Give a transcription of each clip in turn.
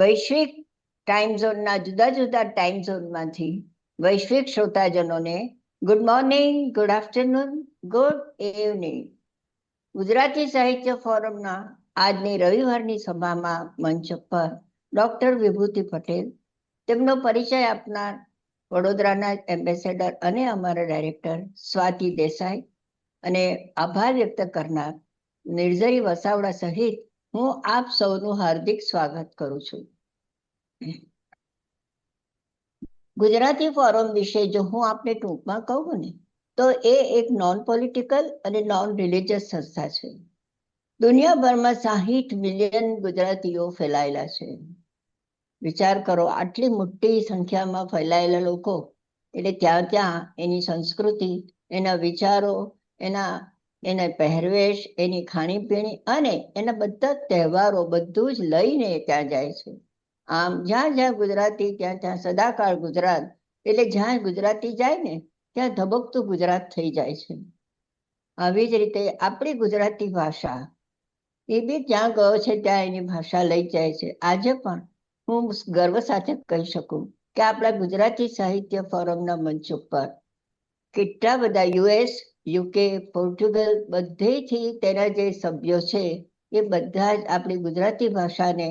વૈશ્વિક ટાઈમ ઝોનના જુદા જુદા ટાઈમ ઝોનમાંથી વૈશ્વિક શ્રોતાજનોને good morning, good afternoon, good evening. Gujarati સાહિત્ય ફોરમના આજની રવિવારની સભામાં મંચ પર ડોક્ટર વિભૂતિ પટેલ, તેમનો પરિચય આપનાર વડોદરાના એમ્બેસેડર અને અમારા ડાયરેક્ટર સ્વાતિ દેસાઈ અને આભાર વ્યક્ત કરનાર નિર્ઝરી વસાવડા સહિત હું આપ સૌનું હાર્દિક સ્વાગત કરું છું. ગુજરાતી ફોરમ વિશે જો હું આપને ટૂંકમાં કહું ને તો એ એક નોન પોલિટિકલ અને નોન રિલિજિયસ સંસ્થા છે. દુનિયાભરમાં 60 મિલિયન ગુજરાતીઓ ફેલાયેલા છે. વિચાર કરો, આટલી મોટી સંખ્યામાં ફેલાયેલા લોકો એટલે ત્યાં ત્યાં એની સંસ્કૃતિ, એના વિચારો, એના પહેરવેશ, એની ખાણીપીણી અને એના બધા તહેવારો બધું જ લઈને ત્યાં જાય છે. આમ જ્યાં જ્યાં ગુજરાતી ત્યાં ત્યાં સદાકાળ ગુજરાત, એટલે જ્યાં ગુજરાતી જાય ને ત્યાં ધબકતું ગુજરાત થઈ જાય છે. આવી જ રીતે આપણી ગુજરાતી ભાષા એ બી ત્યાં ગયો છે ત્યાં એની ભાષા લઈ જાય છે. આજે પણ હું ગર્વ સાથે કહી શકું કે આપણા ગુજરાતી સાહિત્ય ફોરમના મંચ ઉપર કેટલા બધા US, UK, પોર્ટુગલ બધેથી તેના જે સભ્યો છે એ બધા જ આપણી ગુજરાતી ભાષાને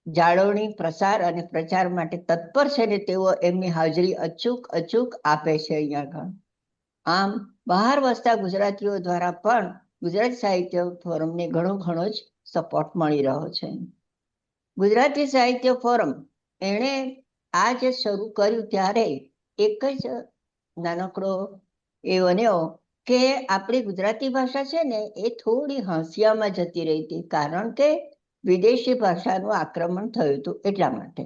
જાળવણી, પ્રસાર અને પ્રચાર માટે તત્પર છે ને તેઓ એમની હાજરી અચૂક આપે છે અહીંયા આગળ. આમ બહાર વસતા ગુજરાતીઓ દ્વારા પણ ગુજરાતી સાહિત્ય ફોરમને ઘણો જ સપોર્ટ મળી રહ્યો છે. ગુજરાતી સાહિત્ય ફોરમ એણે આ જે શરૂ કર્યું ત્યારે એક જ નાનકડો એ બન્યો કે આપણી ગુજરાતી ભાષા છે ને એ થોડી હાંસિયામાં જતી રહી હતી, કારણ કે વિદેશી ભાષાનું આક્રમણ થયું હતું એટલા માટે.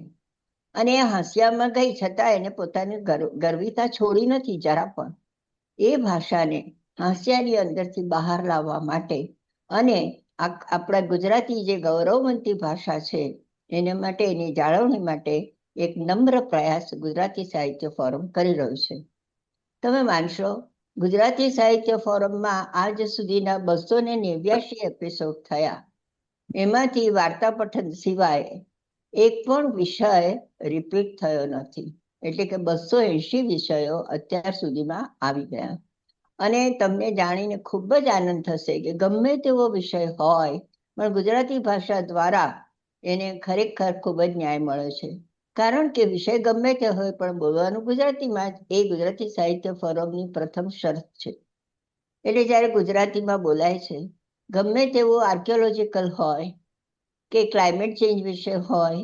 અને એ હાંસિયામાં ગઈ છતાં એને પોતાની ગર્વિતા છોડી નથી જરા પણ. એ ભાષાને હાંસિયાની અંદરથી બહાર લાવવા માટે અને આપણા ગુજરાતી જે ગૌરવવંતી ભાષા છે એને માટે, એની જાળવણી માટે એક નમ્ર પ્રયાસ ગુજરાતી સાહિત્ય ફોરમ કરી રહ્યું છે. તમે માનશો, ગુજરાતી સાહિત્ય ફોરમમાં આજ સુધીના 289 એપિસોડ થયા. એમાંથી વાર્તા પઠન સિવાય એક પણ વિષય રિપીટ થયો નથી. એટલે કે 280 વિષયો અત્યાર સુધીમાં આવી ગયા. અને તમને જાણીને ખૂબ જ આનંદ થશે કે ગમે તેવો વિષય હોય પણ ગુજરાતી ભાષા દ્વારા એને ખરેખર ખૂબ જ ન્યાય મળે છે. કારણ કે વિષય ગમે તે હોય પણ બોલવાનું ગુજરાતીમાં જ એ ગુજરાતી સાહિત્ય ફોરમની પ્રથમ શરત છે. એટલે જ્યારે ગુજરાતીમાં બોલાય છે, ગમે તેવો આર્કિયોલોજીકલ હોય કે ક્લાઇમેટ ચેન્જ વિશે હોય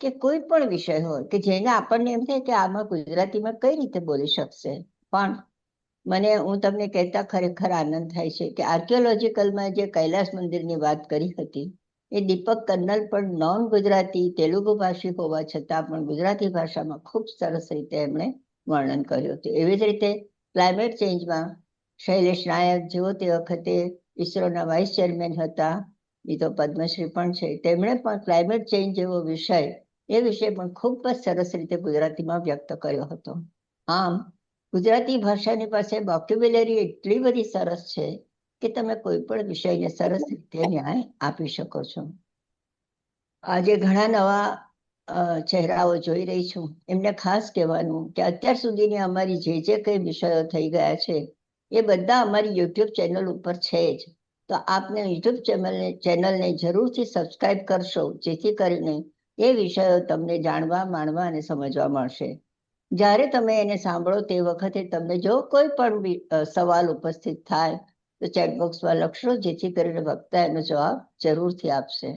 કે કોઈ પણ વિષય હોય કે જેને આપણને એમ થાય કે આમાં ગુજરાતીમાં કઈ રીતે બોલી શકશે, પણ હું તમને કહેતા ખરેખર આનંદ થાય છે કે આર્કિયોલોજીકલમાં જે કૈલાસ મંદિરની વાત કરી હતી એ દીપક કર્નલ પણ નોન ગુજરાતી તેલુગુ ભાષી હોવા છતાં પણ ગુજરાતી ભાષામાં ખૂબ સરસ રીતે એમણે વર્ણન કર્યું હતું. એવી જ રીતે ક્લાઇમેટ ચેન્જમાં શૈલેષ નાયક, જેઓ તે વખતે ઇસરોના વાઇસ ચેરમેન હતા, એ તો પદ્મશ્રી પણ છે, તેમણે પણ ક્લાઇમેટ ચેન્જ જેવો વિષય એ વિશે પણ ખૂબ જ સરસ રીતે ગુજરાતીમાં વ્યક્ત કર્યો હતો. આમ ગુજરાતી ભાષાની પાસે વોકેબ્યુલરી એટલી બધી સરસ છે કે તમે કોઈ પણ વિષયને સરસ રીતે ન્યાય આપી શકો છો. આજે ઘણા નવા ચહેરાઓ જોઈ રહી છું, એમને ખાસ કહેવાનું કે અત્યાર સુધીની અમારી જે કંઈ વિષયો થઈ ગયા છે એ બધા અમારી યુટ્યુબ ચેનલ ઉપર છે જ. તો આપને યુટ્યુબ ચેનલને જરૂરથી સબસ્ક્રાઇબ કરશો, જેથી કરીને એ વિષયો તમને જાણવા, માણવા અને સમજવા મળશે. જ્યારે તમે એને સાંભળો તે વખતે તમને જો કોઈ પણ સવાલ ઉપસ્થિત થાય તો ચેટબોક્સમાં લખશો, જેથી કરીને વક્તા એનો જવાબ જરૂરથી આપશે.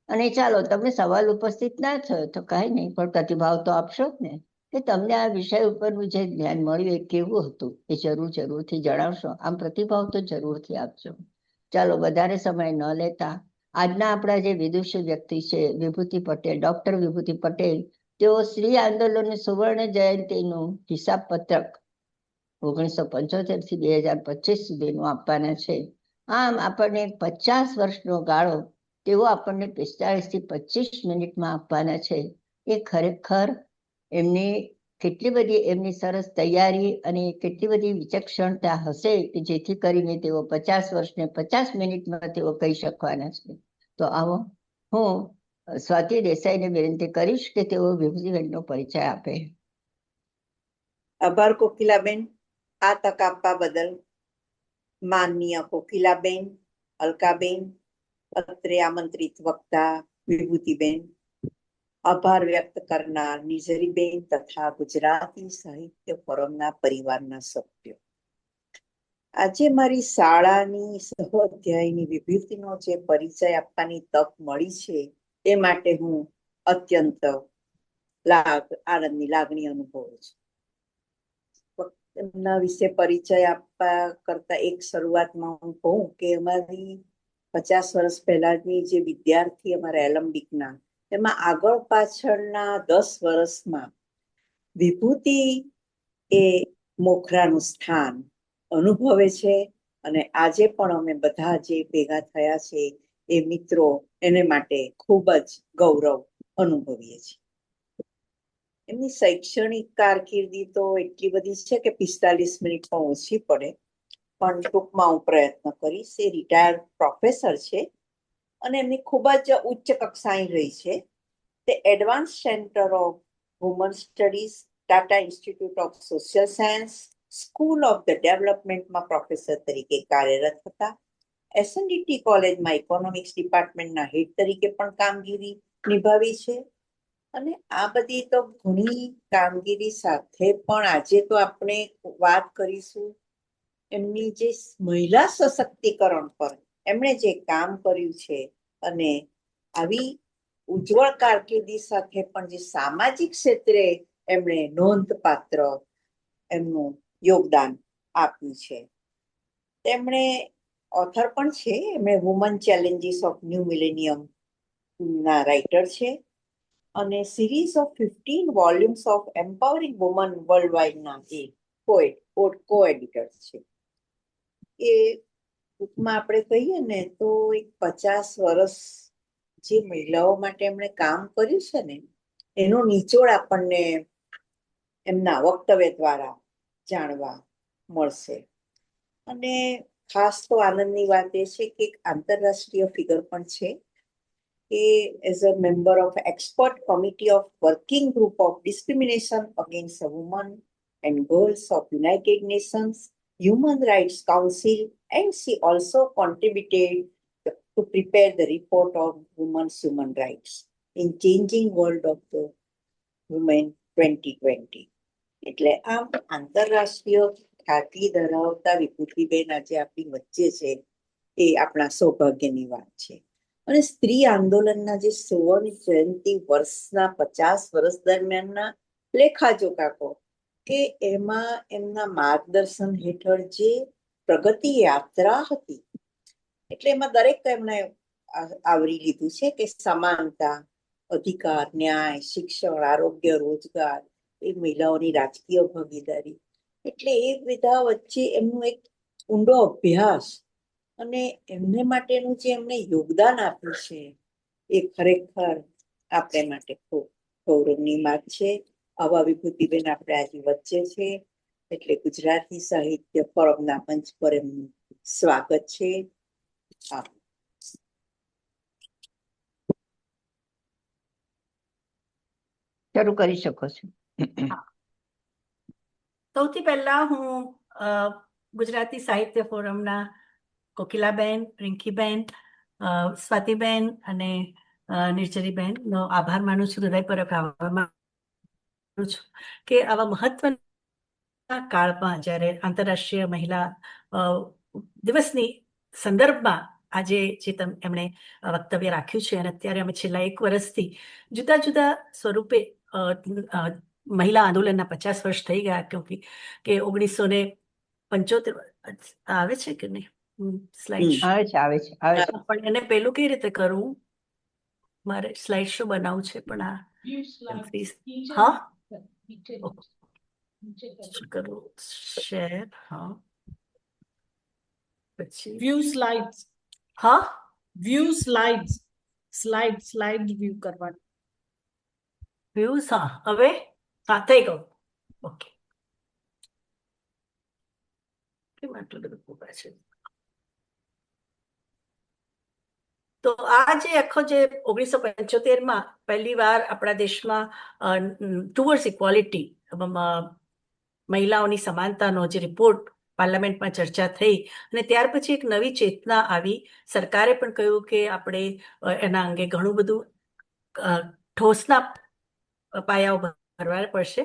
અને ચાલો તમને સવાલ ઉપસ્થિત ના થયો તો કાંઈ નહીં, પણ પ્રતિભાવ તો આપશો જ ને કે તમને આ વિષય ઉપરનું જે જ્ઞાન મળ્યું એ કેવું હતું, એ જરૂરથી જણાવશો. આમ પ્રતિભાવ તો જરૂરથી આપજો. ચાલો વધારે સમય ન લેતા આજના આપણા જે વિદુષી વ્યક્તિ છે વિભૂતિ પટેલ, ડોક્ટર વિભૂતિ પટેલ, તેઓ શ્રી આંદોલન સુવર્ણ જયંતિનું હિસાબ પત્રક 1975 થી 2025 સુધીનું આપવાના છે. આમ આપણને 50 વર્ષનો ગાળો તેઓ આપણને 45 થી 25 મિનિટમાં આપવાના છે. એ ખરેખર એમની કેટલી બધી એમની સરસ તૈયારી અને કેટલી બધી વિચક્ષણતા હશે કે જેથી કરીને તેઓ 50 વર્ષને 50 મિનિટમાં તેઓ કહી શકવાના છે. તો આવો હું સ્વાતિ દેસાઈને વિનંતી કરીશ કે તેઓ વિભૂતિબેનનો પરિચય આપે. આભાર કોકિલાબેન, આ તક આપવા બદલ. માનનીય કોકિલાબેન, અલકાબેન, અત્રે આમંત્રિત વક્તા વિભૂતિબેન, આભાર વ્યક્ત કરનાર નિઝરીબેન તથા ગુજરાતી સાહિત્ય ફોરમના પરિવારના સભ્યો. આજે મારી શાળાની સહઅધ્યાયની વિભૂતિનો જે પરિચય આપવાની તક મળી છે એ માટે હું અત્યંત આનંદની લાગણી અનુભવું છું. એમના વિશે પરિચય આપવા કરતા એક શરૂઆતમાં હું કહું કે અમારી 50 વર્ષ પહેલાની જે વિદ્યાર્થી અમારા એલમ્બિકના, એમાં આગળ પાછળના 10 વર્ષમાં વિભૂતિ એ મોખરાનું સ્થાન અનુભવે છે. અને આજે પણ અમે બધા જે ભેગા થયા છે એ મિત્રો એને માટે ખૂબ જ ગૌરવ અનુભવીએ છીએ. એમની શૈક્ષણિક કારકિર્દી તો એટલી બધી છે કે 45 મિનિટ પણ ઓછી પડે, પણ ટૂંકમાં હું પ્રયત્ન કરીશ. એ રિટાયર્ડ પ્રોફેસર છે અને એમની ખૂબ જ ઉચ્ચ કક્ષાએ રહી છે. તે advance centre of woman studies, Tata institute of social science, school of the ડેવલપમેન્ટમાં પ્રોફેસર તરીકે કાર્યરત હતા. એસએનડીટી કોલેજમાં ઇકોનોમિક્સ ડિપાર્ટમેન્ટના હેડ તરીકે પણ કામગીરી નિભાવી છે. અને આ બધી તો ઘણી કામગીરી સાથે પણ આજે તો આપણે વાત કરીશું એમની જે મહિલા સશક્તિકરણ પર એમણે જે કામ કર્યું છે, અને આવી ઉજ્જવળ કારકિર્દી સાથે પણ જે સામાજિક ક્ષેત્રે એમણે નોંધપાત્ર એમનું યોગદાન આપ્યું છે. તેમણે ઓથર પણ છે. એમણે woman challenges of new millennium ના રાઇટર છે અને series of 15 volumes of empowering woman world વાઇડના કો એડિટર છે. એ ટૂંકમાં આપણે કહીએ ને તો એક 50 વર્ષ જે મહિલાઓ માટે એમણે કામ કર્યું છે ને એનો નિચોડ આપણને એમના વક્તવ્ય દ્વારા જાણવા મળશે. અને ખાસ તો આનંદની વાત એ છે કે એક આંતરરાષ્ટ્રીય ફિગર પણ છે કે as a member of expert committee of working group of discrimination against woman and girls of United Nations Human Rights Council, and she also contributed to prepare the report on women's human rights in Changing World of the Women 2020. એટલે આમ આંતરરાષ્ટ્રીય ખ્યાતિ ધરાવતા વિભૂતિબેન આજે આપણી વચ્ચે છે એ આપણા સૌભાગ્યની વાત છે. અને સ્ત્રી આંદોલનના જે સુવર્ણ જયંતિ વર્ષના 50 વર્ષ દરમિયાનના લેખાજોખા કે એમાં એમના માર્ગદર્શન હેઠળ જે પ્રગતિ યાત્રા હતી, એટલે એમાં દરેક એમણે આવરી લીધું છે કે સમાનતા, અધિકાર, ન્યાય, શિક્ષણ, આરોગ્ય, રોજગાર, એ મહિલાઓની રાજકીય ભાગીદારી, એટલે એ બધા વચ્ચે એમનું એક ઊંડો અભ્યાસ અને એમને માટેનું જે એમને યોગદાન આપ્યું છે એ ખરેખર આપણે માટે ખૂબ ગૌરવની વાત છે. આવા વિભૂતિબેન આપણે આજે વચ્ચે છે, એટલે ગુજરાતી સાહિત્ય ફોરમના મંચ પર એમનું સ્વાગત છે. શરૂ કરી શકો છો. સૌથી પહેલા હું ગુજરાતી સાહિત્ય ફોરમના કોકિલાબેન, રિંકીબેન, સ્વાતિબેન અને નિર્જરીબેનનો આભાર માનું છું, હૃદયપૂર્વક આભાર માનું છું કે આવા મહત્વના કાળમાં જ્યારે આંતરરાષ્ટ્રીય મહિલા દિવસની સંદર્ભમાં આજે જે એમણે વક્તવ્ય રાખ્યું છે, અને અત્યારે અમે છેલ્લા 1 વર્ષથી જુદા જુદા સ્વરૂપે મહિલા આંદોલનના 50 વર્ષ થઈ ગયા, કે 1975 આવે છે કે નહીં સ્લાઇડ? આવે છે. પણ એને પેલું કઈ રીતે કરવું? મારે સ્લાઇડ શો બનાવવું છે, પણ હા કરું શેર. હા, પછી વ્યૂ સ્લાઇડ્સ. હા, વ્યૂ સ્લાઇડ વ્યૂ કરવાનું. વ્યૂઝ. હા, હવે હા થઈ ગયું. ઓકે, કેમ આટલું બધું ખોબા છે? તો આ જે આખો જે 1975માં પહેલી વાર આપણા દેશમાં ટુવર્ડ્સ ઇક્વાલિટી મહિલાઓની સમાનતાનો જે રિપોર્ટ પાર્લામેન્ટમાં ચર્ચા થઈ અને ત્યાર પછી એક નવી ચેતના આવી. સરકારે પણ કહ્યું કે આપણે એના અંગે ઘણું બધું ઠોસના પાયાઓ ભરવા પડશે.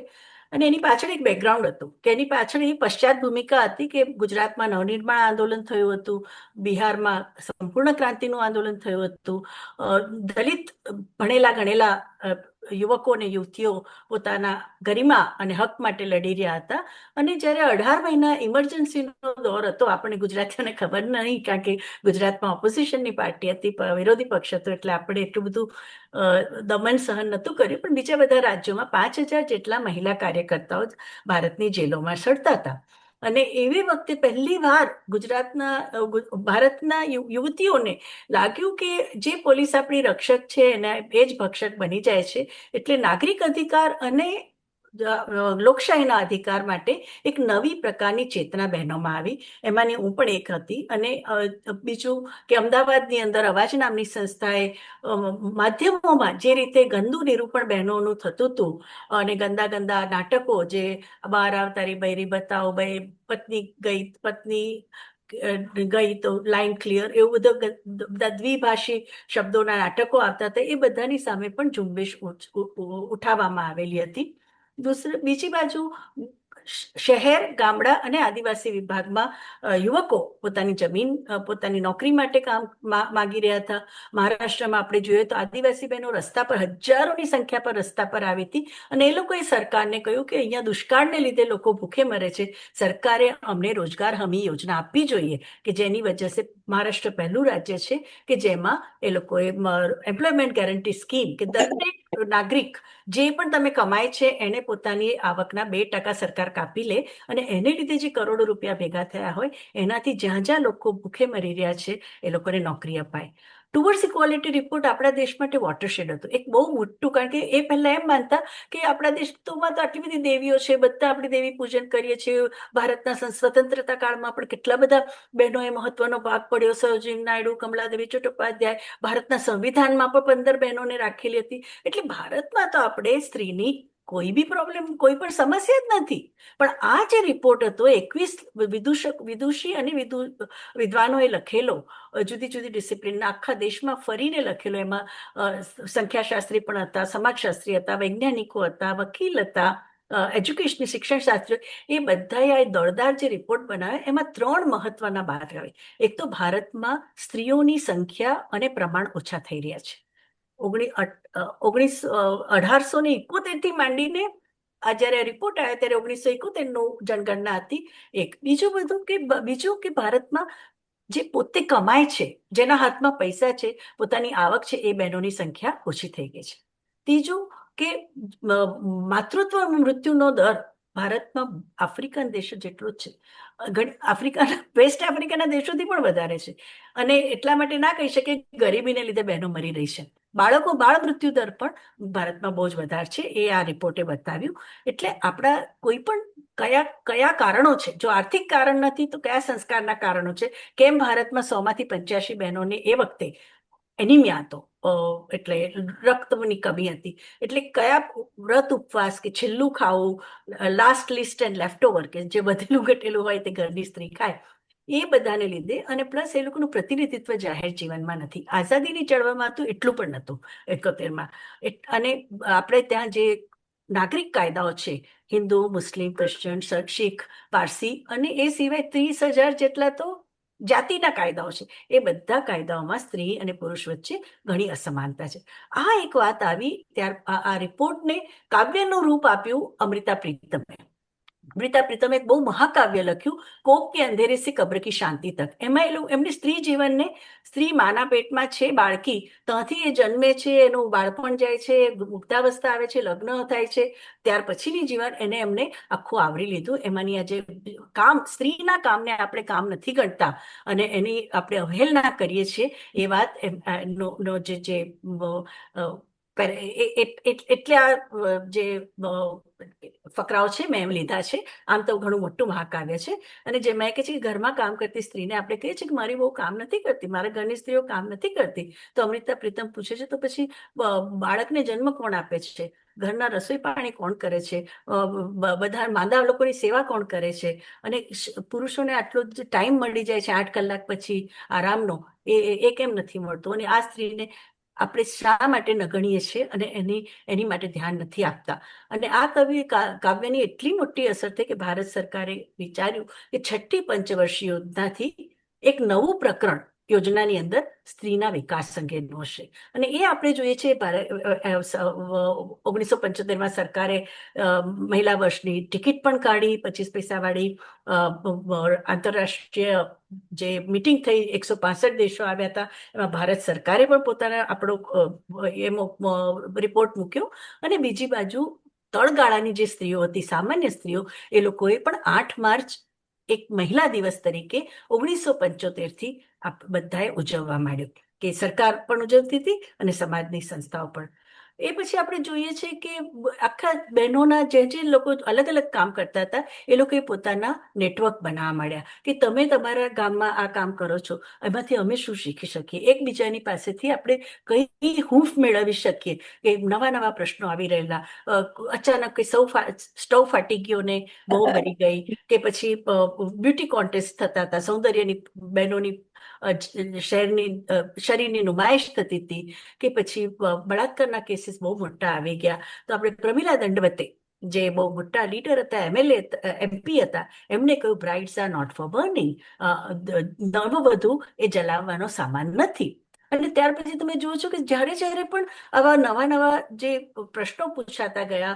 અને એની પાછળ એક બેકગ્રાઉન્ડ હતું કે એની પાછળ એની પશ્ચાત ભૂમિકા હતી કે ગુજરાતમાં નવનિર્માણ આંદોલન થયું હતું, બિહારમાં સંપૂર્ણ ક્રાંતિનું આંદોલન થયું હતું, દલિત ભણેલા ગણેલા યુવકો અને યુવતીઓ પોતાના ગરિમા અને હક માટે લડી રહ્યા હતા. અને જ્યારે 18 મહિના ઇમરજન્સીનો દોર હતો, આપણને ગુજરાતીઓને ખબર નહીં કારણ કે ગુજરાતમાં ઓપોઝિશનની પાર્ટી હતી, વિરોધી પક્ષ હતો, એટલે આપણે એટલું બધું દમન સહન નહોતું કર્યું. પણ બીજા બધા રાજ્યોમાં 5,000 જેટલા મહિલા કાર્યકર્તાઓ ભારતની જેલોમાં સડતા હતા. અને એવી વખતે પહેલી વાર ભારતના યુવતીઓને લાગ્યું કે જે પોલીસ આપણી રક્ષક છે એના એ જ ભક્ષક બની જાય છે. એટલે નાગરિક અધિકાર અને લોકશાહીના અધિકાર માટે એક નવી પ્રકારની ચેતના બહેનોમાં આવી. એમાંની હું પણ એક હતી. અને બીજું કે અમદાવાદની અંદર અવાજ નામની સંસ્થાએ માધ્યમોમાં જે રીતે ગંદુ નિરૂપણ બહેનોનું થતું હતું અને ગંદા ગંદા નાટકો જે બહાર આવતારી બૈરી બતાવો, પત્ની ગઈ તો લાઈન ક્લિયર, એવું બધા દ્વિભાષી શબ્દોના નાટકો આવતા હતા, એ બધાની સામે પણ ઝુંબેશ ઉઠાવવામાં આવેલી હતી. બીજી બાજુ શહેર, ગામડા અને આદિવાસી વિભાગમાં યુવકો પોતાની જમીન, પોતાની નોકરી માટે કામ માગી રહ્યા હતા. મહારાષ્ટ્રમાં આપણે જોઈએ તો આદિવાસી બહેનો રસ્તા પર, હજારોની સંખ્યા પર રસ્તા પર આવી હતી અને એ લોકોએ સરકારને કહ્યું કે અહીંયા દુષ્કાળને લીધે લોકો ભૂખે મરે છે, સરકારે અમને રોજગાર હમી યોજના આપવી જોઈએ, કે જેની વજહથી મહારાષ્ટ્ર પહેલું રાજ્ય છે કે જેમાં એ લોકોએ એમ્પ્લોયમેન્ટ ગેરંટી સ્કીમ કે દરેક નાગરિક જે પણ તમે કમાય છે એને પોતાની આવકના 2% સરકાર કાપી લે અને એને લીધે જે કરોડો રૂપિયા ભેગા થયા હોય એનાથી જ્યાં જ્યાં લોકો ભૂખે મરી રહ્યા છે એ લોકોને નોકરી અપાય. ટુવર્ડ્સ ઇક્વાલિટી રિપોર્ટ આપણા દેશ માટે વોટરશેડ હતું, એક બહુ મોટું. કારણ કે એ પહેલા એમ માનતા કે આપણા દેશમાં તો આટલી બધી દેવીઓ છે, બધા આપણે દેવી પૂજન કરીએ છીએ. ભારતના સ્વતંત્રતા કાળમાં પણ કેટલા બધા બહેનોએ મહત્વનો ભાગ પડ્યો, સરોજિની નાયડુ, કમલાદેવી ચટ્ટોપાધ્યાય, ભારતના સંવિધાનમાં પણ 15 બહેનોને રાખેલી હતી. એટલે ભારતમાં તો આપણે સ્ત્રીની કોઈ બી પ્રોબ્લેમ, કોઈ પણ સમસ્યા જ નથી. પણ આ જે રિપોર્ટ હતો 21 વિદુષી અને વિદ્વાનોએ લખેલો, જુદી જુદી ડિસિપ્લિનના આખા દેશમાં ફરીને લખેલો, એમાં સંખ્યાશાસ્ત્રી પણ હતા, સમાજશાસ્ત્રી હતા, વૈજ્ઞાનિકો હતા, વકીલ હતા, એજ્યુકેશન શિક્ષણ શાસ્ત્ર, એ બધાએ આ દળદાર જે રિપોર્ટ બનાવ્યો એમાં 3 મહત્વના બાત આવે. એક તો ભારતમાં સ્ત્રીઓની સંખ્યા અને પ્રમાણ ઓછા થઈ રહ્યા છે. 1871 થી માંડીને આ જયારે રિપોર્ટ આવ્યો ત્યારે 1971 જનગણના હતી. એક બીજું કે ભારતમાં જે પોતે કમાય છે, જેના હાથમાં પૈસા છે, પોતાની આવક છે, એ બહેનોની સંખ્યા ઓછી થઈ ગઈ છે. ત્રીજું કે માતૃત્વ મૃત્યુનો દર ભારતમાં આફ્રિકન દેશો જેટલો જ છે, વેસ્ટ આફ્રિકાના દેશોથી પણ વધારે છે. અને એટલા માટે ના કહી શકે ગરીબીને લીધે બહેનો મરી રહી છે. બાળ મૃત્યુ દર પણ ભારતમાં બહુ જ વધારે છે, એ આ રિપોર્ટે બતાવ્યું. એટલે આપણા કોઈ પણ કયા કારણો છે, જો આર્થિક કારણ નથી તો કયા સંસ્કારના કારણો છે, કેમ ભારતમાં 100માંથી 85 બહેનોને એ વખતે એનિમિયા હતો, એટલે રક્તની કમી હતી. એટલે કયા વ્રત ઉપવાસ કે છેલ્લું ખાવું, last list and left over, કે જે વધેલું ઘટેલું હોય તે ઘરની સ્ત્રી ખાય, એ બધાને લીધે. અને પ્લસ એ લોકોનું પ્રતિનિધિત્વ જાહેર જીવનમાં નથી. આઝાદીની ચળવળમાં તો એટલું પણ નહોતું 71માં. અને આપણે ત્યાં જે નાગરિક કાયદાઓ છે, હિન્દુ, મુસ્લિમ, ક્રિશ્ચિયન, શીખ, પારસી, અને એ સિવાય 30,000 જેટલા તો જાતિના કાયદાઓ છે. એ બધા કાયદાઓમાં સ્ત્રી અને પુરુષ વચ્ચે ઘણી અસમાનતા છે. આ એક વાત આવી ત્યાર આ રિપોર્ટને કાવ્યનું રૂપ આપ્યું અમૃતા પ્રીતમે. અમૃતા પ્રીતમે એક બહુ મહાકાવ્ય લખ્યું, કોક કે અંધેરે સે કબ્ર કી શાંતિ તક. એમાં એમની સ્ત્રી જીવનને, સ્ત્રી માના પેટમાં છે બાળકી, ત્યાંથી એ જન્મે છે, એનું બાળપણ જાય છે, મુગ્ધાવસ્થા આવે છે, લગ્ન થાય છે, ત્યાર પછીની જીવન એમને આખું આવરી લીધું. એમાંની આ જે કામ, સ્ત્રીના કામને આપણે કામ નથી ગણતા અને એની આપણે અવહેલના કરીએ છીએ, એ વાત નો જે એટલે આ જે ફકરાઓ છે મેં એમ લીધા છે. આમ તો ઘણું મોટું મહાકાવ્ય છે. અને જે મેં કહે છે કે ઘરમાં કામ કરતી સ્ત્રીને આપણે કહીએ છીએ કે મારી બહુ કામ નથી કરતી, મારા ઘરની સ્ત્રીઓ કામ નથી કરતી, તો અમૃતા પ્રીતમ પૂછે છે તો પછી બાળકને જન્મ કોણ આપે છે, ઘરના રસોઈ પાણી કોણ કરે છે, બધા માંદા લોકોની સેવા કોણ કરે છે, અને પુરુષોને આટલો જ ટાઈમ મળી જાય છે 8 કલાક પછી આરામનો, એ કેમ નથી મળતો? અને આ સ્ત્રીને આપણે શા માટે નગણીએ છીએ અને એની માટે ધ્યાન નથી આપતા? અને આ કાવ્યની એટલી મોટી અસર થઈ કે ભારત સરકારે વિચાર્યું કે 6ઠ્ઠી પંચવર્ષીય યોજનાથી એક નવું પ્રકરણ યોજનાની અંદર સ્ત્રીના વિકાસ અંગેનું હશે. અને એ આપણે જોઈએ છે 1975માં સરકારે મહિલા વર્ષની ટિકિટ પણ કાઢી, 25 પૈસાવાળી આંતરરાષ્ટ્રીય જે મીટિંગ થઈ, 165 દેશો આવ્યા હતા, એમાં ભારત સરકારે પણ પોતાના આપણો રિપોર્ટ મૂક્યો. અને બીજી બાજુ તળગાળાની જે સ્ત્રીઓ હતી, સામાન્ય સ્ત્રીઓ, એ લોકોએ પણ 8 માર્ચ એક મહિલા દિવસ તરીકે 1975થી બધાએ ઉજવવા માંડ્યો, કે સરકાર પણ ઉજવતી હતી અને સમાજની સંસ્થાઓ પણ. એ પછી આપણે જોઈએ છે કે આખા બહેનોના જે લોકો અલગ અલગ કામ કરતા હતા, એ લોકોએ પોતાના નેટવર્ક બનાવવા માંડ્યા કે તમે તમારા ગામમાં આ કામ કરો છો, એમાંથી અમે શું શીખી શકીએ, એકબીજાની પાસેથી આપણે કઈ હૂંફ મેળવી શકીએ. કે નવા નવા પ્રશ્નો આવી રહેલા, અચાનક સ્ટવ ફાટી ગયો ને બહુ બળી ગઈ, કે પછી બ્યુટી કોન્ટેસ્ટ થતા હતા, સૌંદર્યની બહેનોની શરીરની નુમાઇશ થતી હતી, કે પછી બળાત્કારના કેસીસ બહુ મોટા આવી ગયા. તો આપણે પ્રમીલા દંડવતે, જે બહુ મોટા લીડર હતા, MLA MP હતા, એમને કહ્યું brides are not for burning, નવવધુ એ જલાવવાનો સામાન નથી. અને ત્યાર પછી તમે જુઓ છો કે જ્યારે જ્યારે પણ આવા નવા નવા જે પ્રશ્નો પૂછાતા ગયા,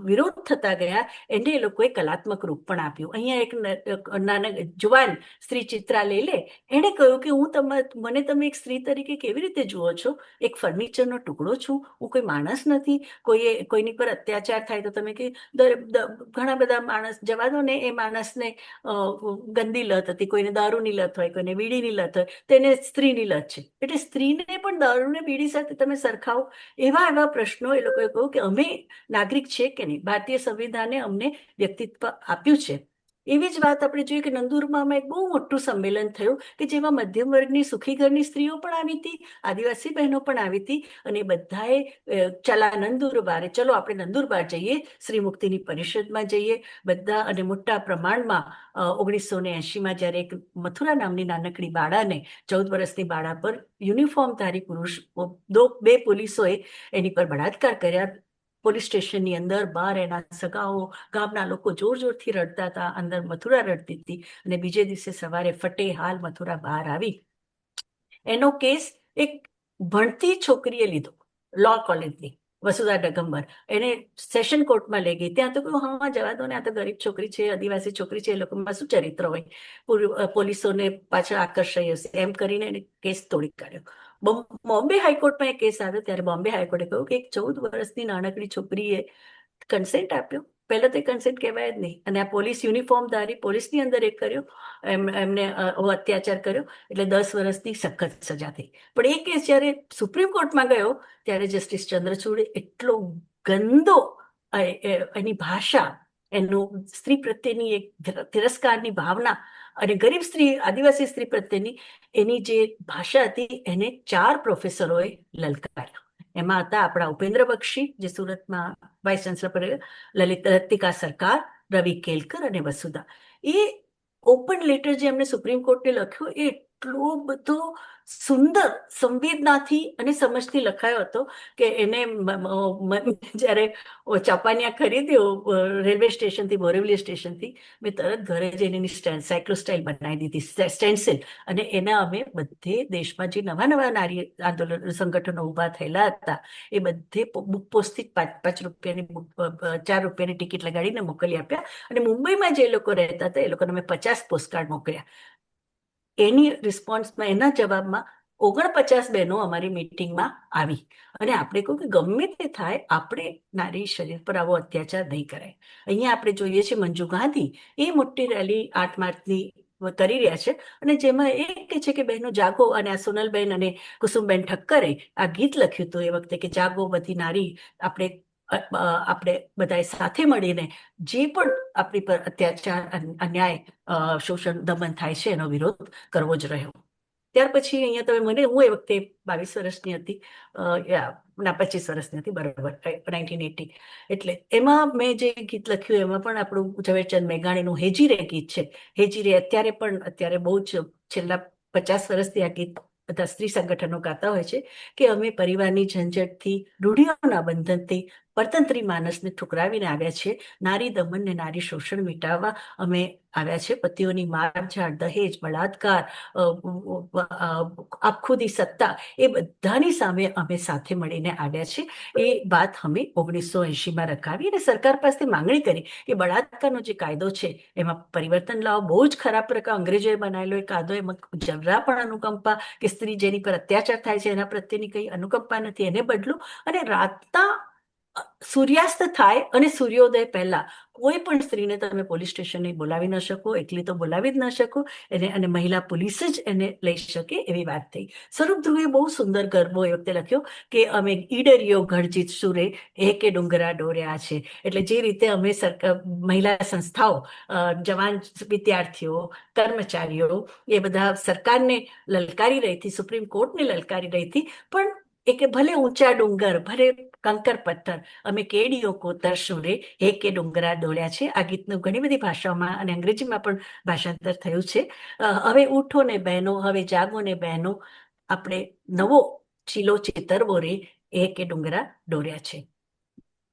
વિરોધ થતા ગયા, એને એ લોકોએ કલાત્મક રૂપ પણ આપ્યું. અહીંયા એક નાના જુવાન સ્ત્રી ચિત્રા લે એણે કહ્યું કે મને તમે એક સ્ત્રી તરીકે કેવી રીતે જુઓ છો? એક ફર્નિચરનો ટુકડો છું, હું કોઈ માણસ નથી. કોઈની પર અત્યાચાર થાય તો તમે કે ઘણા બધા માણસ જવા દો ને, એ માણસને ગંદી લત હતી, કોઈને દારૂની લત હોય, કોઈને બીડીની લત હોય, તેને સ્ત્રીની લત છે, એટલે સ્ત્રીને પણ દારૂ ને બીડી સાથે તમે સરખાવો. એવા પ્રશ્નો એ લોકોએ કહ્યું કે અમે નાગરિક છે કે નહીં, ભારતીય સંવિધાને અમને વ્યક્તિત્વ આપ્યું છે. એવી જ વાત આપણે જોઈએ કે નંદુરબારમાં એક બહુ મોટું સંમેલન થયું કે જેમાં મધ્યમ વર્ગની સુખી ઘરની સ્ત્રીઓ પણ આવી હતી, આદિવાસી બહેનો પણ આવી હતી, અને બધાએ ચલા નંદુરબારે, ચલો આપણે નંદુરબાર જઈએ, સ્ત્રી મુક્તિની પરિષદમાં જઈએ બધા. અને મોટા પ્રમાણમાં 1980માં જ્યારે એક મથુરા નામની નાનકડી બાળાને, 14 વર્ષની બાળા પર યુનિફોર્મધારી પુરુષ 2 પોલીસોએ એની પર બળાત્કાર કર્યા. પોલીસ સ્ટેશનની અંદર બહાર એના સગાઓ, ગામના લોકો જોર જોરથી રડતા હતા, અંદર મથુરા રડતી હતી. અને બીજે દિવસે સવારે ફટે હાલ મથુરા બહાર આવી. એનો કેસ એક ભણતી છોકરીએ લીધો, લો કોલેજની વસુધા ડગમ્બર. એને સેશન કોર્ટમાં લઈ ગઈ. ત્યાં તો કહ્યું હા જવા દો ને, આ તો ગરીબ છોકરી છે, આદિવાસી છોકરી છે, એ લોકોમાં શું ચરિત્ર હોય, પોલીસોને પાછળ આકર્ષાઈ હશે, એમ કરીને એને કેસ તોડી કાઢ્યો. બોમ્બે હાઈકોર્ટમાં એ કેસ આવ્યો ત્યારે બોમ્બે હાઈકોર્ટે કહ્યું કે એક 14 વર્ષની નાનકડી છોકરીએ કન્સેન્ટ આપ્યો. પહેલા તો કન્સેન્ટ કહેવાય જ નહીં. અને આ પોલીસ યુનિફોર્મધારી પોલીસની અંદર એ કર્યો, એમને અત્યાચાર કર્યો, એટલે 10 વર્ષની સખત સજા થઈ. પણ એ કેસ જ્યારે સુપ્રીમ કોર્ટમાં ગયો ત્યારે જસ્ટિસ ચંદ્રચૂડે એટલો ગંદો એની ભાષા, એનું સ્ત્રી પ્રત્યેની એક તિરસ્કારની ભાવના, અને ગરીબ સ્ત્રી, આદિવાસી સ્ત્રી પ્રત્યેની એની જે ભાષા હતી, એને 4 પ્રોફેસરોએ લલકાર્યા. એમાં હતા આપણા ઉપેન્દ્ર બક્ષી, જે સુરતમાં વાઇસ ચાન્સલર, લલિતિકા સરકાર, રવિ કેલકર અને વસુધા. એ ઓપન લેટર જે એમને સુપ્રીમ કોર્ટને લખ્યો, એ એટલો બધો સુંદર સંવેદનાથી અને સમજથી લખાયો હતો કે એને જ્યારે ચાપાનિયા ખરીદ્યો રેલવે સ્ટેશનથી, બોરેવલી સ્ટેશનથી, મેં તરત ઘરે જઈને એની સાયક્લો સ્ટાઇલ બનાવી દીધી, સ્ટેન્સિલ. અને એના અમે બધે દેશમાં જે નવા નવા નારી આંદોલન સંગઠનો ઊભા થયેલા હતા, એ બધે બુક પોસ્ટથી 5 રૂપિયાની 4 રૂપિયાની ટિકિટ લગાડીને મોકલી આપ્યા. અને મુંબઈમાં જે લોકો રહેતા હતા, એ લોકોને અમે 50 પોસ્ટકાર્ડ મોકલ્યા. એની રિસ્પોન્સમાં, એના જવાબમાં 49 બહેનો અમારી મીટિંગમાં આવી. અને આપણે કહ્યું કે ગમે તે થાય, આપણે નારી શરીર પર આવો અત્યાચાર નહીં કરાય. અહીંયા આપણે જોઈએ છીએ મંજુ ગાંધી, એ મોટી રેલી 8 માર્ચની કરી રહ્યા છે, અને જેમાં એ કહે છે કે બહેનો જાગો, અને આ સોનલબેન અને કુસુમબેન ઠક્કરે આ ગીત લખ્યું હતું એ વખતે કે જાગો બધી નારી, આપણે બધાએ સાથે મળીને જે પણ આપણી પર અત્યાચાર, અન્યાય, શોષણ, દમન થાય છે એનો વિરોધ કરવો જ રહ્યો. ત્યાર પછી અહીંયા તમે હું એ વખતે 22 વર્ષની હતી, ના 25 વર્ષની હતી, બરાબર, 1980. એટલે એમાં મેં જે ગીત લખ્યું એમાં પણ આપણું ઝવેરચંદ મેઘાણીનું હેજીરે ગીત છે. હેજીરે અત્યારે બહુ જ છેલ્લા 50 વર્ષથી આ ગીત બધા સ્ત્રી સંગઠનો ગાતા હોય છે કે અમે પરિવારની ઝંઝટથી, રૂઢિઓના બંધનથી પરતંત્રી માનસને ઠુકરાવીને આવ્યા છીએ. નારી દમન ને નારી શોષણ મિટાવવા અમે આવ્યા છે. પતિઓની મારઝાડ, દહેજ, બળાત્કાર, આખુદી સત્તા, એ બધાની સામે અમે સાથે મળીને આવ્યા છીએ. એ વાત અમે 1980માં રખાવી અને સરકાર પાસે માંગણી કરી કે બળાત્કારનો જે કાયદો છે એમાં પરિવર્તન લાવો. બહુ જ ખરાબ પ્રકાર અંગ્રેજોએ બનાવેલો એ કાયદો, એમાં જરા પણ અનુકંપા કે સ્ત્રી જેની પર અત્યાચાર થાય છે એના પ્રત્યેની કઈ અનુકંપા નથી, એને બદલો. અને રાતના સૂર્યાસ્ત થાય અને સૂર્યોદય પહેલા કોઈ પણ સ્ત્રીને તમે પોલીસ સ્ટેશને બોલાવી ન શકો, એકલી તો બોલાવી જ ન શકો, અને મહિલા પોલીસ જ એને લઈ શકે એવી વાત થઈ. સ્વરૂપ ધ્રુવે બહુ સુંદર ગરબો એ વખતે લખ્યો કે અમે ઈડરિયો ઘડજીત સુરે એકે ડુંગરા ડોર્યા છે. એટલે જે રીતે અમે મહિલા સંસ્થાઓ, જવાન વિદ્યાર્થીઓ, કર્મચારીઓ, એ બધા સરકારને લલકારી રહી હતી, સુપ્રીમ કોર્ટને લલકારી રહી હતી, પણ એ કે ભલે ઊંચા ડુંગર, ભલે કંકર પથ્થર, અમે કેડીઓ કોતર સુરે એકે ડુંગરા ડોળ્યા છે. આ ગીતનું ઘણી બધી ભાષાઓમાં અને અંગ્રેજીમાં પણ ભાષાંતર થયું છે. હવે ઉઠો ને બહેનો, હવે જાગો ને બહેનો, આપણે નવો ચીલો ચેતરવો રે એકે ડુંગરા ડોર્યા છે.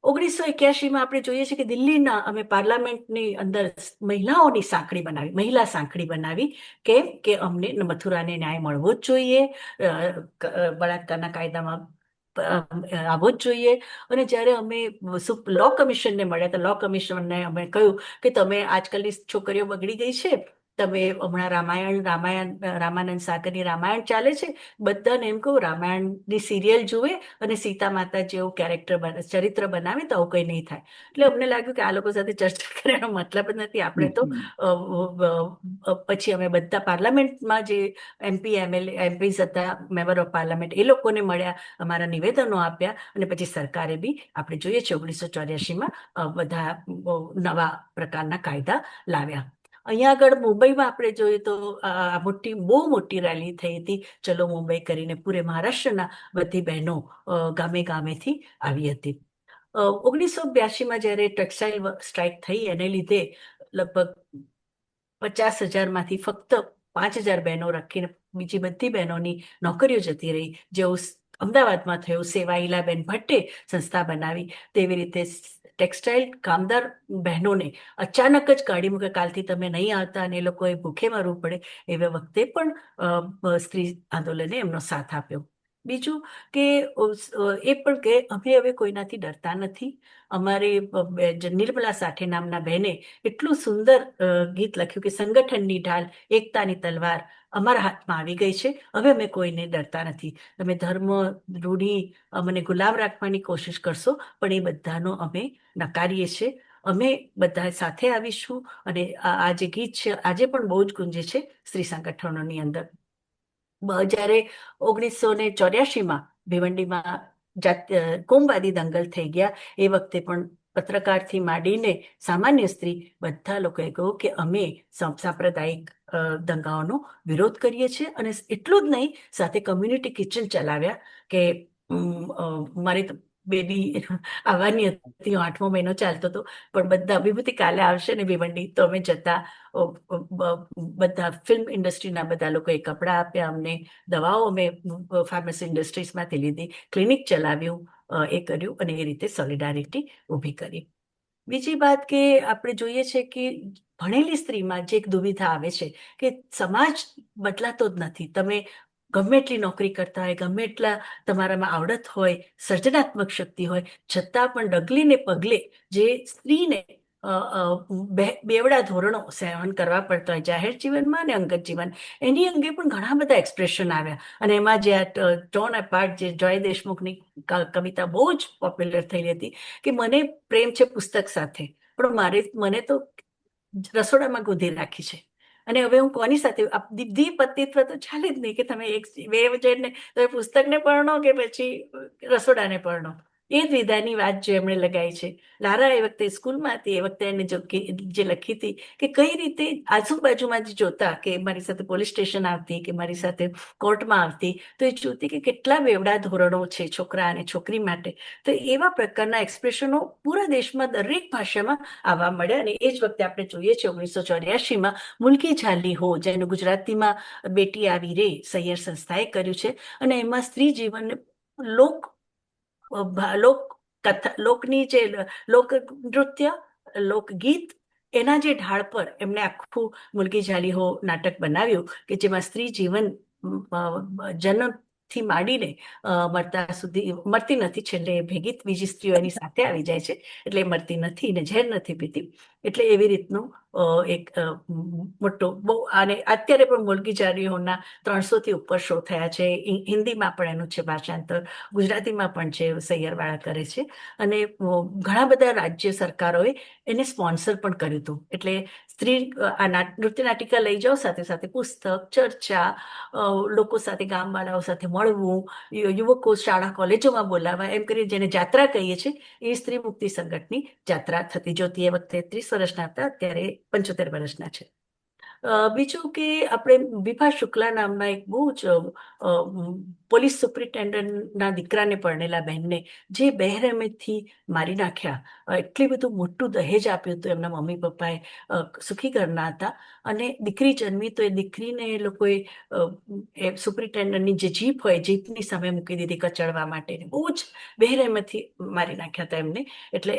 1981માં આપણે જોઈએ છીએ કે દિલ્હીના અમે પાર્લામેન્ટની અંદર મહિલા સાંકળી બનાવી. કેમ કે અમને મથુરાને ન્યાય મળવો જ જોઈએ, બળાત્કારના કાયદામાં આવવો જ જોઈએ. અને જ્યારે અમે લો કમિશનને મળ્યા તો લો કમિશનને અમે કહ્યું કે તમે આજકાલની છોકરીઓ બગડી ગઈ છે, તમે હમણાં રામાનંદ સાગરની રામાયણ ચાલે છે, બધાને એમ કહું રામાયણની સિરિયલ જુએ અને સીતા માતા જેવું ચરિત્ર બનાવે તો આવું કઈ નહીં થાય. એટલે અમને લાગ્યું કે આ લોકો સાથે ચર્ચા કરવાનો મતલબ જ નથી. આપણે તો પછી અમે બધા પાર્લામેન્ટમાં જે એમપીસ હતા, મેમ્બર ઓફ પાર્લામેન્ટ, એ લોકોને મળ્યા, અમારા નિવેદનો આપ્યા, અને પછી સરકારે બી આપણે જોઈએ છે 1984માં બધા નવા પ્રકારના કાયદા લાવ્યા. અહીંયા આગળ મુંબઈમાં આપણે જોઈએ તો બહુ મોટી રેલી થઈ હતી, ચલો મુંબઈ કરીને. પૂરે મહારાષ્ટ્રના બધી બહેનો ગામે ગામેથી આવી હતી. 1982માં જ્યારે ટેક્સટાઇલ સ્ટ્રાઇક થઈ એને લીધે લગભગ 50,000માંથી ફક્ત 5,000 બહેનો રાખીને બીજી બધી બહેનોની નોકરીઓ જતી રહી. જેવું અમદાવાદમાં થયું, સેવાઈલાબેન ભટ્ટે સંસ્થા બનાવી, તેવી રીતે ટેક્સટાઇલ કામદાર બહેનોને અચાનક જ કાઢી મૂકે, કાલથી તમે નહીં આવતા, અને એ લોકોએ ભૂખે મરવું પડે. એવા વખતે પણ સ્ત્રી આંદોલને એમનો સાથ આપ્યો. બીજું કે એ પણ કે અમે હવે કોઈનાથી ડરતા નથી. અમારી નિર્મલા સાઠે નામના બહેને એટલું સુંદર ગીત લખ્યું કે સંગઠનની ઢાલ, એકતાની તલવાર અમારા હાથમાં આવી ગઈ છે, હવે અમે કોઈને ડરતા નથી. તમે ધર્મ, રૂઢિ, અમને ગુલામ રાખવાની કોશિશ કરશો, પણ એ બધાનો અમે નકારીએ છીએ. અમે બધા સાથે આવીશું. અને આ જે ગીત છે આજે પણ બહુ જ ગુંજે છે સ્ત્રી સંગઠનોની અંદર. જ્યારે 1984માં ભિવંડીમાં કોમવાદી દંગલ થઈ ગયા, એ વખતે પણ પત્રકારથી માંડીને સામાન્ય સ્ત્રી બધા લોકોએ કહ્યું કે અમે સાંપ્રદાયિક દંગાઓનો વિરોધ કરીએ છીએ. અને એટલું જ નહીં, સાથે કમ્યુનિટી કિચન ચલાવ્યા કે મારી બેબી આવવાની હતી, 8મો મહિનો ચાલતો હતો, પણ બધા વિભૂતિ કાલે આવશે ને ભિવંડી, તો અમે જતા. બધા ફિલ્મ ઇન્ડસ્ટ્રીના બધા લોકોએ કપડાં આપ્યા અમને, દવાઓ અમે ફાર્મસી ઇન્ડસ્ટ્રીઝમાંથી લીધી, ક્લિનિક ચલાવ્યું, એ કર્યું, અને એ રીતે સોલિડારિટી ઊભી કરી. બીજી વાત કે આપણે જોઈએ છે કે ભણેલી સ્ત્રીમાં જે એક દુવિધા આવે છે કે સમાજ બદલાતો જ નથી. તમે ગમે એટલી નોકરી કરતા હોય, ગમે એટલા તમારામાં આવડત હોય, સર્જનાત્મક શક્તિ હોય, છતાં પણ ડગલીને પગલે જે સ્ત્રીને બેવડા ધોરણો સહન કરવા પડતા હોય, જાહેર જીવનમાં અને અંગત જીવન, એની અંગે પણ ઘણા બધા એક્સપ્રેશન આવ્યા. અને એમાં જે ટોન અપાર્ટ, જે જોય દેશમુખની કવિતા બહુ જ પોપ્યુલર થયેલી હતી કે મને પ્રેમ છે પુસ્તક સાથે, પણ મને તો રસોડામાં ગોંધી રાખી છે. અને હવે હું કોની સાથે દ્વિપતિત્વ તો ચાલે જ નહીં કે તમે બે જણને તમે પુસ્તકને પરણો કે પછી રસોડાને પરણો. એ જ વિધાની વાત જે એમણે લગાવી છે. લારા એ વખતે સ્કૂલમાં હતી એ વખતે એને જે લખી હતી કે કઈ રીતે આજુબાજુમાં જોતા કે મારી સાથે પોલીસ સ્ટેશન આવતી કે મારી સાથે કોર્ટમાં આવતી તો એ જોતી કે કેટલા બેવડા ધોરણો છે છોકરા અને છોકરી માટે. તો એવા પ્રકારના એક્સપ્રેશનો પૂરા દેશમાં દરેક ભાષામાં આવવા મળ્યા. અને એ જ વખતે આપણે જોઈએ છીએ 1984માં મુલકી ઝાલી હો, જેનું ગુજરાતીમાં બેટી આવી રે સૈયર સંસ્થાએ કર્યું છે. અને એમાં સ્ત્રી જીવનને લોક કથા, લોકની જે લોક નૃત્ય, લોકગીત, એના જે ઢાળ પર એમણે આખું મુલકી ઝાલી હો નાટક બનાવ્યું કે જેમાં સ્ત્રી જીવન જન્મથી માંડીને મરતા સુધી, મરતી નથી, છેલ્લે ભેગી બીજી સ્ત્રીઓ એની સાથે આવી જાય છે એટલે મરતી નથી ને ઝેર નથી પીતી. એટલે એવી રીતનું એક મોટો બહુ, અને અત્યારે પણ મુલકી ઝાલી હોના 300થી ઉપર શો થયા છે. હિન્દીમાં પણ એનું છે ભાષાંતર, ગુજરાતીમાં પણ છે, સૈયરવાળા કરે છે. અને ઘણા બધા રાજ્ય સરકારોએ એને સ્પોન્સર પણ કર્યું હતું. એટલે સ્ત્રી આ નૃત્ય નાટિકા લઈ જાઓ, સાથે સાથે પુસ્તક, ચર્ચા, લોકો સાથે, ગામવાળાઓ સાથે મળવું, યુવકો શાળા કોલેજોમાં બોલાવવા, એમ કરી જેને જાત્રા કહીએ છીએ એ સ્ત્રી મુક્તિ સંગઠનની જાત્રા થતી જોતી. એ વખતે 30 વર્ષના હતા, અત્યારે 75 વર્ષના છે. બીજું કે આપણે વિભા શુક્લા નામના એક બહુ જ પોલીસ સુપ્રિન્ટેન્ડન્ટના દીકરાને પરણેલા બહેનને જે બહેરહેમથી મારી નાખ્યા, એટલું બધું મોટું દહેજ આપ્યું હતું એમના મમ્મી પપ્પાએ, સુખી ઘરના હતા, અને દીકરી જન્મી તો એ દીકરીને એ લોકોએ સુપ્રિન્ટેન્ડન્ટની જે જીપ હોય, જીપની સામે મૂકી દીધી કચડવા માટે. બહુ જ બહેરહેમથી મારી નાખ્યા હતા એમને. એટલે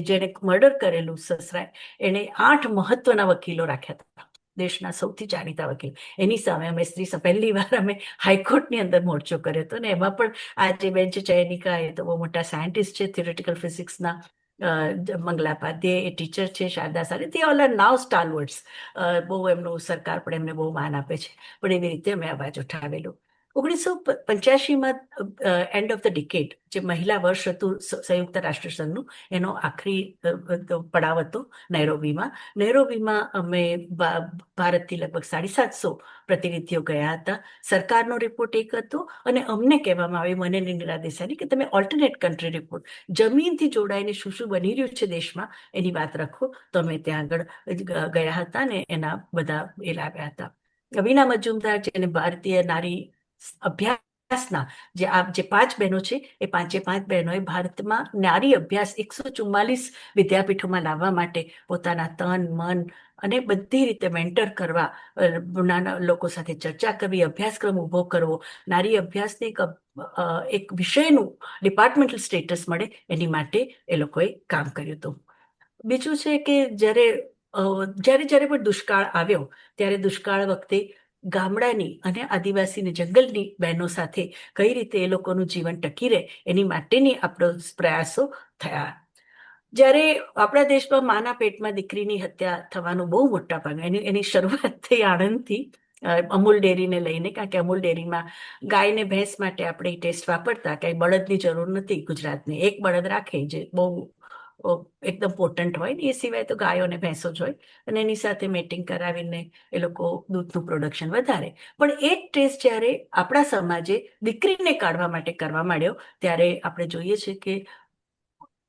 જેને મર્ડર કરેલું સસરાએ, એને 8 મહત્વના વકીલો રાખ્યા હતા, દેશના સૌથી જાણીતા વકીલ. એની સામે અમે પહેલી વાર અમે હાઈકોર્ટની અંદર મોરચો કર્યો હતો. ને એમાં પણ આ જે બેન છે ચયનિકા, એ તો બહુ મોટા સાયન્ટિસ્ટ છે થિયોરિટિકલ ફિઝિક્સના. મંગલા પાધ્યે એ ટીચર છે, શારદા સારી, તે ઓલ આર નાવ સ્ટારવર્ડ્સ. બહુ એમનું સરકાર પણ એમને બહુ માન આપે છે. પણ એવી રીતે અમે અવાજ ઉઠાવેલું. 1985માં એન્ડ ઓફ ધ ડિકેડ, જે મહિલા વર્ષ હતું સંયુક્ત રાષ્ટ્રસંઘનું, એનો આખરી પડાવ હતો નૈરોબીમાં. નૈરોબીમાં અમે ભારતથી લગભગ 750 પ્રતિનિધિઓ ગયા હતા. સરકારનો રિપોર્ટ એક હતો, અને અમને કહેવામાં આવ્યું, મને નિર્મલા દેસાઈની, કે તમે ઓલ્ટરનેટ કન્ટ્રી રિપોર્ટ, જમીનથી જોડાઈને શું શું બની રહ્યું છે દેશમાં, એની વાત રાખો. તો અમે ત્યાં આગળ ગયા હતા ને એના બધા એ લાવ્યા હતા. વીણા મજુમદાર, જેને ભારતીય નારી અભ્યાસના જે 5 બહેનો છે, એ 5 બહેનોએ ભારતમાં નારી અભ્યાસ 144 વિદ્યાપીઠોમાં લાવવા માટે પોતાના તન, મન અને બધી રીતે મેન્ટર કરવા, નાના લોકો સાથે ચર્ચા કરવી, અભ્યાસક્રમ ઉભો કરવો, નારી અભ્યાસને એક વિષયનું ડિપાર્ટમેન્ટલ સ્ટેટસ મળે એની માટે એ લોકોએ કામ કર્યું હતું. બીજું છે કે જ્યારે પણ દુષ્કાળ આવ્યો, ત્યારે દુષ્કાળ વખતે ગામડાની અને આદિવાસી ને જંગલની બહેનો સાથે કઈ રીતે એ લોકોનું જીવન ટકી રહે એની માટેની આપણો પ્રયાસો થયા. જ્યારે આપણા દેશમાં માના પેટમાં દીકરીની હત્યા થવાનું બહુ મોટા ભાગે, એની શરૂઆત થઈ આણંદથી, અમૂલ ડેરીને લઈને. કારણ કે અમૂલ ડેરીમાં ગાય ને ભેંસ માટે આપણે ટેસ્ટ વાપરતા, કઈ બળદની જરૂર નથી. ગુજરાતને એક બળદ રાખે જે બહુ એકદમ પોટન્ટ હોય ને, એ સિવાય તો ગાયો અને ભેંસો જ હોય, અને એની સાથે મેટિંગ કરાવીને એ લોકો દૂધનું પ્રોડક્શન વધારે. પણ એ જ ટેસ્ટ જ્યારે આપણા સમાજે દીકરીને કાઢવા માટે કરવા માંડ્યો, ત્યારે આપણે જોઈએ છે કે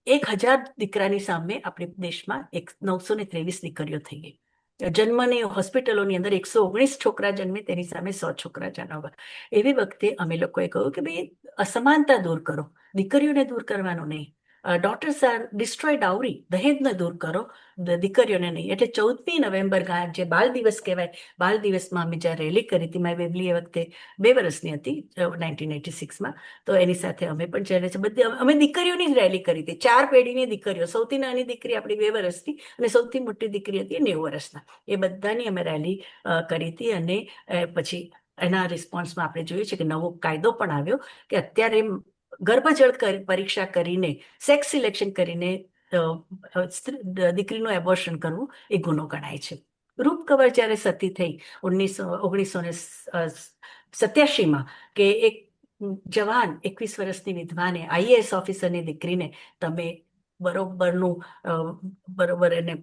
1000 દીકરાની સામે આપણે દેશમાં 923 દીકરીઓ થઈ ગઈ. જન્મની હોસ્પિટલોની અંદર 119 છોકરા જન્મે, તેની સામે 100 છોકરા જન્મવા. એવી વખતે અમે લોકોએ કહ્યું કે ભાઈ, અસમાનતા દૂર કરો, દીકરીઓને દૂર કરવાનું નહીં. ડોટર્સ આર ડિસ્ટ્રોય ડાઉરી, દહેજને દૂર કરો, દીકરીઓને નહીં. એટલે 14મી નવેમ્બર જે બાળ દિવસ કહેવાય, બાળ દિવસમાં અમે જ્યારે રેલી કરી હતી, મારી બેબલી એ વખતે 2 વર્ષની હતી, 1986માં. તો એની સાથે અમે પણ જ્યારે બધી અમે દીકરીઓની જ રેલી કરી હતી. 4 પેઢીની દીકરીઓ, સૌથી નાની દીકરી આપણી 2 વર્ષની, અને સૌથી મોટી દીકરી હતી 90 વર્ષના. એ બધાની અમે રેલી કરી હતી. અને પછી એના રિસ્પોન્સમાં આપણે જોયું છે કે નવો કાયદો પણ આવ્યો કે અત્યારે ગર્ભજળ પરીક્ષા કરીને, સેક્સ સિલેક્શન કરીને દીકરીનું એબોર્શન કરવું એ ગુનો ગણાય છે. રૂપકવર જ્યારે સતી થઈ 1987માં, કે એક જવાન 21 વર્ષની વિધવાને, IAS ઓફિસરની દીકરીને તમે બરોબર એને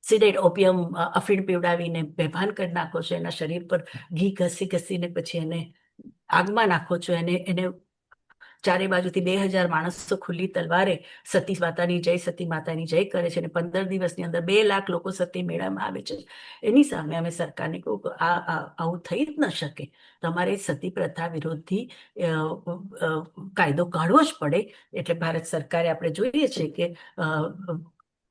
સિડેટ ઓપિયમ અફીણ પીવડાવીને બેભાન કરી નાખો છો, એના શરીર પર ઘી ઘસી ઘસીને પછી એને આગમાં નાખો છો, એને ચારે બાજુથી 2000 માણસો ખુલ્લી તલવારે સતી માતાની જય કરે છે, અને 15 દિવસની અંદર 2 લાખ લોકો સતી મેળામાં આવે છે. એની સામે અમે સરકારને કહું કે આવું થઈ જ ન શકે. તમારે સતી પ્રથા વિરોધી કાયદો કાઢવો જ પડે. એટલે ભારત સરકારે આપણે જોઈએ છે કે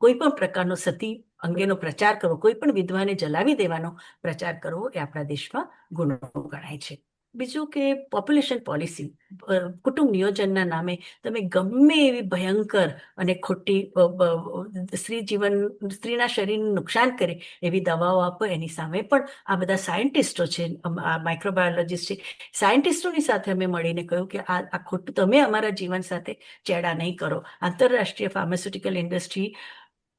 કોઈ પણ પ્રકારનો સતી અંગેનો પ્રચાર કરવો, કોઈ પણ વિધવાને જલાવી દેવાનો પ્રચાર કરવો એ આપણા દેશમાં ગુનો ગણાય છે. બીજું કે પોપ્યુલેશન પોલિસી, કુટુંબ નિયોજનના નામે તમે ગમે એવી ભયંકર અને ખોટી સ્ત્રીના શરીરને નુકસાન કરે એવી દવાઓ આપો. એની સામે પણ આ બધા સાયન્ટિસ્ટો છે, માઇક્રોબાયોલોજીસ્ટ છે, સાયન્ટિસ્ટોની સાથે અમે મળીને કહ્યું કે આ ખોટું તમે અમારા જીવન સાથે ચેડા નહીં કરો. આંતરરાષ્ટ્રીય ફાર્માસ્યુટિકલ ઇન્ડસ્ટ્રી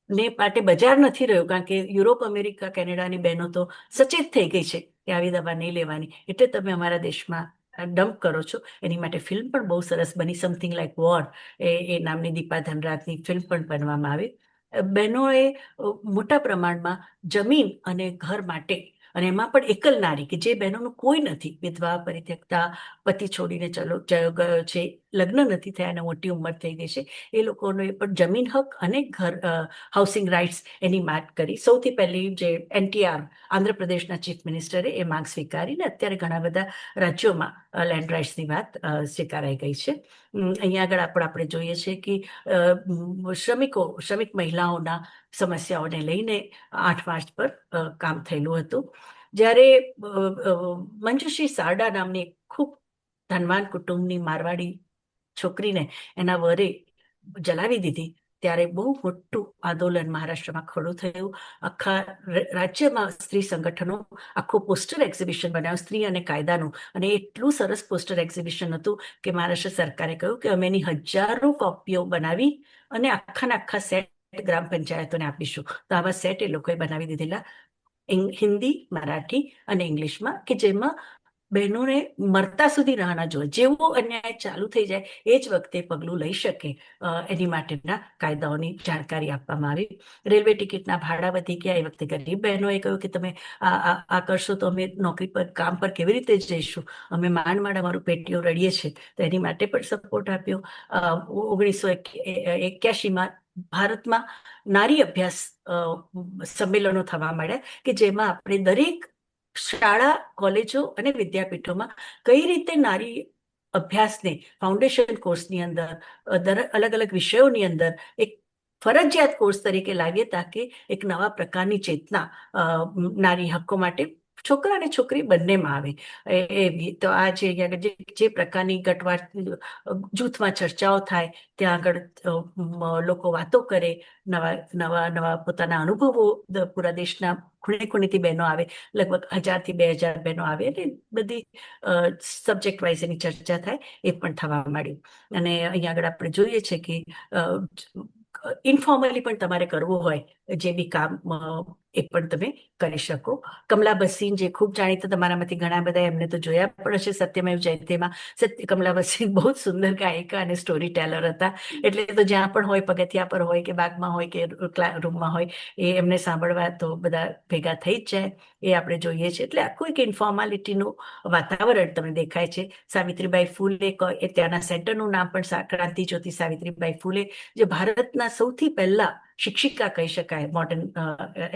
ને માટે બજાર નથી રહ્યું, કારણ કે યુરોપ, અમેરિકા, કેનેડાની બહેનો તો સચેત થઈ ગઈ છે કે આવી દવા નહીં લેવાની, એટલે તમે અમારા દેશમાં ડમ્પ કરો છો. એની માટે ફિલ્મ પણ બહુ સરસ બની, સમથિંગ લાઈક વોર એ નામની દીપા ધનરાજની ફિલ્મ પણ બનવામાં આવી. બહેનોએ મોટા પ્રમાણમાં જમીન અને ઘર માટે, અને એમાં પણ એકલ નારી કે જે બહેનોનું કોઈ નથી, વિધવા, પરિત્યક્તા, પતિ છોડીને ચલો ગયો છે, લગ્ન નથી થયા અને મોટી ઉંમર થઈ ગઈ છે, એ લોકોને પણ જમીન હક અને ઘર હાઉસિંગ રાઇટ્સ એની માંગ કરી. સૌથી પહેલી જે NTR આંધ્રપ્રદેશના ચીફ મિનિસ્ટરે એ માંગ સ્વીકારીને અત્યારે ઘણા બધા રાજ્યોમાં લેન્ડ રાઇટ્સની વાત સ્વીકારાઈ ગઈ છે. અહીંયા આગળ આપણે જોઈએ છે કે શ્રમિક મહિલાઓના સમસ્યાઓને લઈને 8 માર્ચ પર કામ થયેલું હતું. જ્યારે મંજુશ્રી સારડા નામની ખૂબ ધનવાન કુટુંબની મારવાડી છોકરીને એના વરે જલાવી દીધી, ત્યારે બહુ મોટું આંદોલન મહારાષ્ટ્રમાં ખડું થયું. આખા રાજ્યમાં સ્ત્રી સંગઠનો આખું પોસ્ટર એક્ઝિબિશન બનાવ્યું, સ્ત્રી અને કાયદાનું, અને એટલું સરસ પોસ્ટર એક્ઝિબિશન હતું કે મહારાષ્ટ્ર સરકારે કહ્યું કે અમે એની 1000 કોપીઓ બનાવી અને આખા સેટ ગ્રામ પંચાયતોને આપીશું. તો આવા સેટ એ લોકોએ બનાવી દીધેલા હિન્દી, મરાઠી અને ઇંગ્લિશમાં, કે જેમાં બહેનોને મરતા સુધી રાહ ના જોવે, જેવો અન્યાય ચાલુ થઈ જાય એ જ વખતે પગલું લઈ શકે એની માટેના કાયદાઓની જાણકારી આપવામાં આવી. રેલવે ટિકિટના ભાડા વધી ગયા, એ વખતે ગરીબ બહેનોએ કહ્યું કે તમે આ કરશો તો અમે નોકરી પર, કામ પર કેવી રીતે જઈશું, અમે માંડ અમારું પેટીઓ રડીએ છીએ. તો એની માટે પણ સપોર્ટ આપ્યો. 1981માં ભારતમાં નારી અભ્યાસ સંમેલનો થવા માંડ્યા, કે જેમાં આપણે દરેક શાળા, કોલેજો અને વિદ્યાપીઠોમાં કઈ રીતે નારી અભ્યાસને ફાઉન્ડેશન કોર્સની અંદર અલગ અલગ વિષયોની અંદર એક ફરજિયાત કોર્સ તરીકે લાવીએ, તાકે એક નવા પ્રકારની ચેતના નારી હક્કો માટે છોકરા અને છોકરી બંનેમાં આવે. તો આ જે પ્રકારની ગટવાટ જૂથમાં ચર્ચાઓ થાય, ત્યાં આગળ લોકો વાતો કરે, નવા પોતાના અનુભવો પૂરા દેશના ખૂણેથી બહેનો આવે, લગભગ 1000 થી 2000 બહેનો આવે, એટલે બધી સબ્જેક્ટ વાઇઝ એની ચર્ચા થાય, એ પણ થવા માંડ્યું. અને અહીંયા આગળ આપણે જોઈએ છે કે ઇન્ફોર્મલી પણ તમારે કરવું હોય જે બી કામ, એ પણ તમે કરી શકો. કમલા બસીન, જે ખૂબ જાણીતા, તમારામાંથી ઘણા બધા એમને તો જોયા પણ હશે સત્યમેવ જયતેમાં. કમલા બસીન બહુ જ સુંદર ગાયિકા અને સ્ટોરી ટેલર હતા. એટલે તો જ્યાં પણ હોય, પગથિયા પર હોય કે બાગમાં હોય કે રૂમમાં હોય, એ એમને સાંભળવા તો બધા ભેગા થઈ જ જાય, એ આપણે જોઈએ છીએ. એટલે આખું એક ઇન્ફોર્માલિટીનું વાતાવરણ તમને દેખાય છે. સાવિત્રીબાઈ ફૂલે, ત્યાંના સેન્ટરનું નામ પણ ક્રાંતિ જ્યોતિ સાવિત્રીબાઈ ફૂલે, જે ભારતના સૌથી પહેલા શિક્ષિકા કહી શકાય મોડર્ન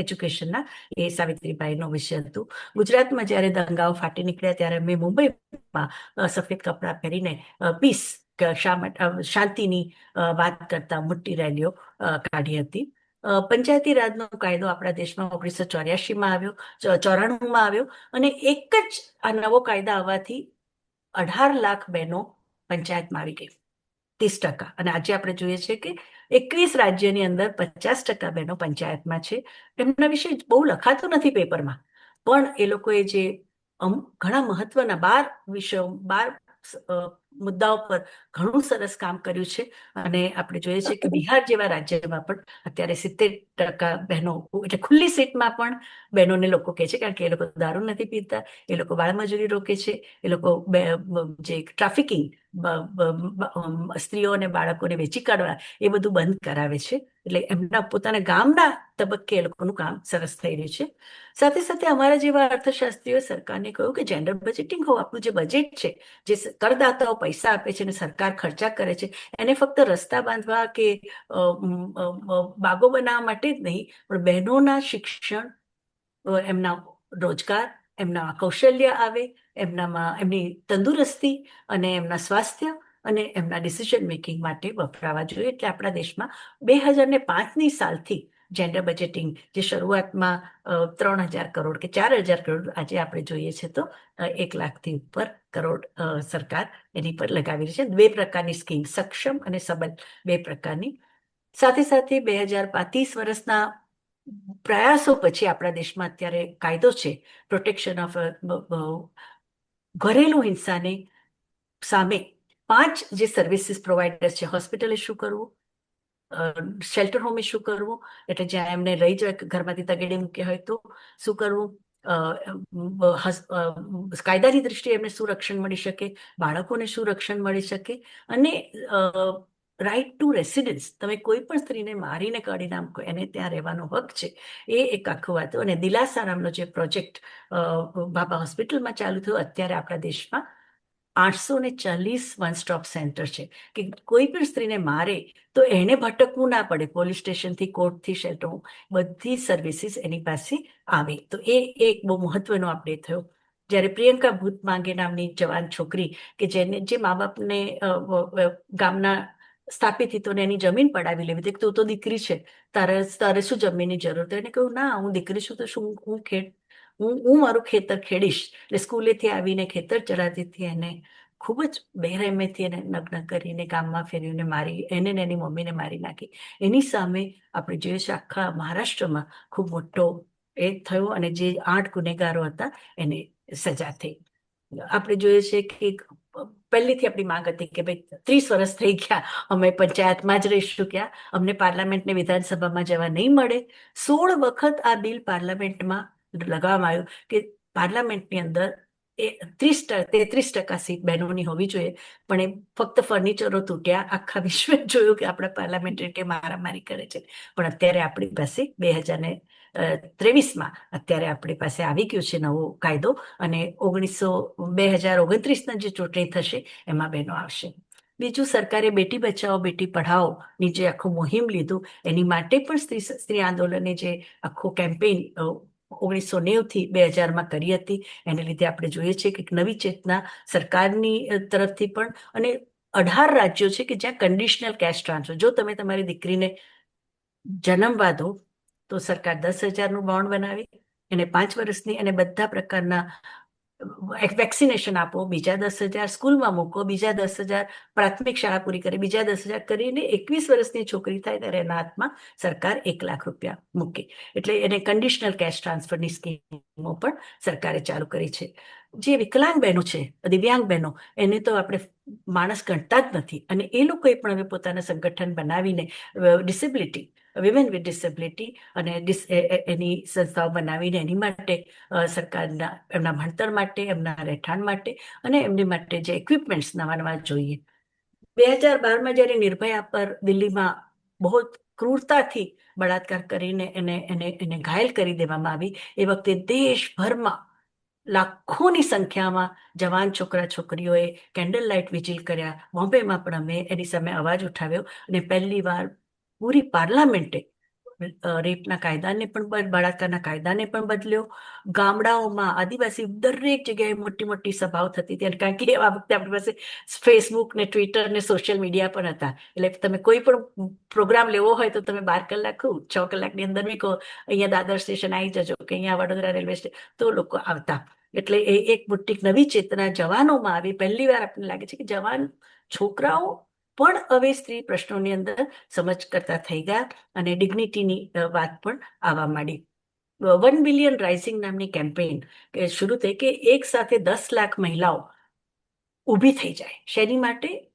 એજ્યુકેશનના, એ સાવિત્રીબાઈનો વિષય હતું. ગુજરાતમાં જ્યારે દંગાઓ ફાટી નીકળ્યા, ત્યારે અમે મુંબઈમાં સફેદ કપડાં પહેરીને પીસ, શાંતિની વાત કરતા મોટી રેલીઓ કાઢી હતી. પંચાયતી રાજનો કાયદો આપણા દેશમાં 1984માં આવ્યો, 94માં આવ્યો, અને એક જ આ નવો કાયદા આવવાથી 18 લાખ બહેનો પંચાયતમાં આવી ગઈ, 30%. અને આજે આપણે જોઈએ છીએ કે 21 રાજ્યની અંદર 50% બહેનો પંચાયતમાં છે. એમના વિશે બહુ લખાતું નથી પેપરમાં, પણ એ લોકોએ જે ઘણા મહત્વના 12 વિષયો, 12 મુદ્દાઓ પર ઘણું સરસ કામ કર્યું છે અને આપણે જોઈએ છીએ કે બિહાર જેવા રાજ્યમાં પણ અત્યારે 70% બહેનો, એટલે ખુલ્લી સીટમાં પણ બહેનોને લોકો કહે છે, કારણ કે એ લોકો દારૂ નથી પીતા, એ લોકો બાળમજૂરી રોકે છે, એ લોકો જે ટ્રાફિકિંગ સ્ત્રીઓ અને બાળકોને વેચી કાઢવા એ બધું બંધ કરાવે છે. એટલે એમના પોતાના ગામના તબક્કે એ લોકોનું કામ સરસ થઈ રહ્યું છે. સાથે સાથે અમારા જેવા અર્થશાસ્ત્રીઓ સરકારને કહ્યું કે જેન્ડર બજેટિંગ હોવું, આપણું જે બજેટ છે, જે કરદાતાઓ પૈસા આપે છે અને સરકાર ખર્ચા કરે છે, એને ફક્ત રસ્તા બાંધવા કે બાગો બનાવવા માટે જ નહીં, પણ બહેનોના શિક્ષણ, એમના રોજગાર, એમના કૌશલ્ય આવે, એમની તંદુરસ્તી અને એમના સ્વાસ્થ્ય અને એમના ડિસિઝન મેકિંગ માટે વપરાવા જોઈએ. એટલે આપણા દેશમાં 2005ની સાલથી જેન્ડર બજેટિંગ, જે શરૂઆતમાં 3,000 કરોડ કે 4,000 કરોડ, આજે આપણે જોઈએ છે તો 1,00,000થી ઉપર કરોડ સરકાર એની પર લગાવી રહી છે. 2 પ્રકારની સ્કીમ, સક્ષમ અને સબલ, 2 પ્રકારની. સાથે સાથે 2030 વર્ષના પ્રયાસો પછી આપણા દેશમાં અત્યારે કાયદો છે પ્રોટેક્શન ઓફ ઘરેલું હિંસાને સામે 5 જે સર્વિસીસ પ્રોવાઈડર્સ છે, હોસ્પિટલે શું કરવું, શેલ્ટર હોમે શું કરવું, એટલે જ્યાં એમને લઈ જાય, ઘરમાંથી તગેડી મૂક્યા હોય તો શું કરવું, કાયદાની દ્રષ્ટિએ એમને શું રક્ષણ મળી શકે, બાળકોને શું રક્ષણ મળી શકે, અને રાઇટ ટુ રેસિડન્સ, તમે કોઈ પણ સ્ત્રીને મારીને કાઢી નાખો, એને ત્યાં રહેવાનો હક છે, એ એક આખું વાત. અને દિલાસા નામનો જે પ્રોજેક્ટ બાબા હોસ્પિટલમાં ચાલુ થયો, અત્યારે આપણા દેશમાં 840 વન સ્ટોપ સેન્ટર છે, કે કોઈ પણ સ્ત્રીને મારે તો એને ભટકવું ના પડે, પોલીસ સ્ટેશનથી, કોર્ટથી, શેલ્ટર, બધી સર્વિસીસ એની પાસે આવે. તો એ એક બહુ મહત્વનો અપડેટ થયો. જ્યારે પ્રિયંકા ભૂત માંગે નામની જવાન છોકરી, કે જે મા બાપને ગામના સ્થાપિત હિતોને એની જમીન પડાવી લેવી હતી, તું તો દીકરી છે, તારે શું જમીનની જરૂર? તો એને કહ્યું, ના, હું દીકરી છું તો શું, હું મારું ખેતર ખેડીશ. એટલે સ્કૂલેથી આવીને ખેતર ચલાવતી હતી, એને ખૂબ જ બેરહેમેથી એને નગ્ન કરીને ગામમાં ફેરવીને મારી, એને ને એની મમ્મીને મારી નાખી. એની સામે આપણે જોઈએ છે આખા મહારાષ્ટ્રમાં ખૂબ મોટો એ થયો, અને જે 8 ગુનેગારો હતા એને સજા થઈ. આપણે જોઈએ છે કે પહેલીથી આપણી માંગ હતી કે ભાઈ 30 વર્ષ થઈ ગયા, અમે પંચાયતમાં જ રહીશું, ક્યાં અમને પાર્લામેન્ટને વિધાનસભામાં જવા નહીં મળે. 16 વખત આ બિલ પાર્લામેન્ટમાં લગાવવામાં આવ્યું કે પાર્લામેન્ટની અંદર 33% સીટ બહેનોની હોવી જોઈએ, પણ એ ફક્ત ફર્નિચરો તૂટ્યા. આખા વિશ્વે જોયું કે આપણા પાર્લામેન્ટરી કે મારામારી કરે છે. પણ અત્યારે આપણી પાસે 2023માં અત્યારે આપણી પાસે આવી ગયો છે નવો કાયદો, અને 2029ના જે ચૂંટણી થશે એમાં બહેનો આવશે. બીજું, સરકારે બેટી બચાવો બેટી પઢાઓ ની જે આખું મુહિમ લીધું, એની માટે પણ સ્ત્રી આંદોલને જે આખો કેમ્પેઇન 1990થી 2000માં કરી હતી, એને લીધે આપણે જોઈએ છીએ કે નવી ચેતના સરકારની તરફથી પણ, અને 18 રાજ્યો છે કે જ્યાં કન્ડિશનલ કેશ ટ્રાન્સફર, જો તમે તમારી દીકરીને જન્મવા દો તો સરકાર 10,000નું બોન્ડ બનાવી, એને 5 વર્ષની, અને બધા પ્રકારના વેક્સિનેશન આપો, બીજા 10,000, સ્કૂલમાં મૂકો, બીજા 10,000, પ્રાથમિક શાળા પૂરી કરી, બીજા 10,000 કરીને 21 વર્ષની છોકરી થાય ત્યારે એના હાથમાં સરકાર 1,00,000 રૂપિયા મૂકે. એટલે એને કન્ડિશનલ કેશ ટ્રાન્સફરની સ્કીમો પણ સરકારે ચાલુ કરી છે. જે વિકલાંગ બહેનો છે, દિવ્યાંગ બહેનો, એને તો આપણે માણસ ગણતા જ નથી, અને એ લોકોએ પણ હવે પોતાના સંગઠન બનાવીને ડિસેબિલિટી, વિમેન વિથ ડિસેબિલિટી અને એની સંસ્થાઓ બનાવીને એની માટે સરકારના એમના ભણતર માટે, એમના રહેઠાણ માટે અને એમની માટે જે ઇક્વિપમેન્ટ્સ નવા જોઈએ. 2012માં જ્યારે નિર્ભયા પર દિલ્હીમાં બહુ ક્રૂરતાથી બળાત્કાર કરીને એને ઘાયલ કરી દેવામાં આવી, એ વખતે દેશભરમાં લાખોની સંખ્યામાં જવાન છોકરા છોકરીઓએ કેન્ડલ લાઇટ વિજિલ કર્યા. બોમ્બેમાં પણ અમે એની સામે અવાજ ઉઠાવ્યો, અને પહેલી વાર પૂરી પાર્લામેન્ટે રેપના કાયદાને પણ, બળાત્કારના કાયદાને પણ બદલ્યો. ગામડાઓમાં, આદિવાસી, દરેક જગ્યાએ મોટી મોટી સભાઓ થતી હતી, કારણ કે આ વખતે આપણી પાસે ફેસબુક ને ટ્વિટર ને સોશિયલ મીડિયા પણ હતા. એટલે તમે કોઈ પણ પ્રોગ્રામ લેવો હોય તો તમે 12 કલાક, 6 કલાકની અંદર બી કહો અહીંયા દાદર સ્ટેશન આવી જજો, કે અહીંયા વડોદરા રેલવે સ્ટેશન, તો લોકો આવતા. એટલે એ એક મોટી નવી ચેતના જવાનોમાં આવી. પહેલી વાર આપણને લાગે છે કે જવાન છોકરાઓ પણ હવે સ્ત્રી પ્રશ્નોની અંદર સમજ કરતા થઈ ગયા, અને ડિગ્નિટીની વાત પણ આવવા માંડી. 1 બિલિયન રાઇઝિંગ નામની કેમ્પેઇન કે શરૂ થઈ, કે એક સાથે 10 લાખ મહિલાઓ ઊભી થઈ જાય. શેની માટે?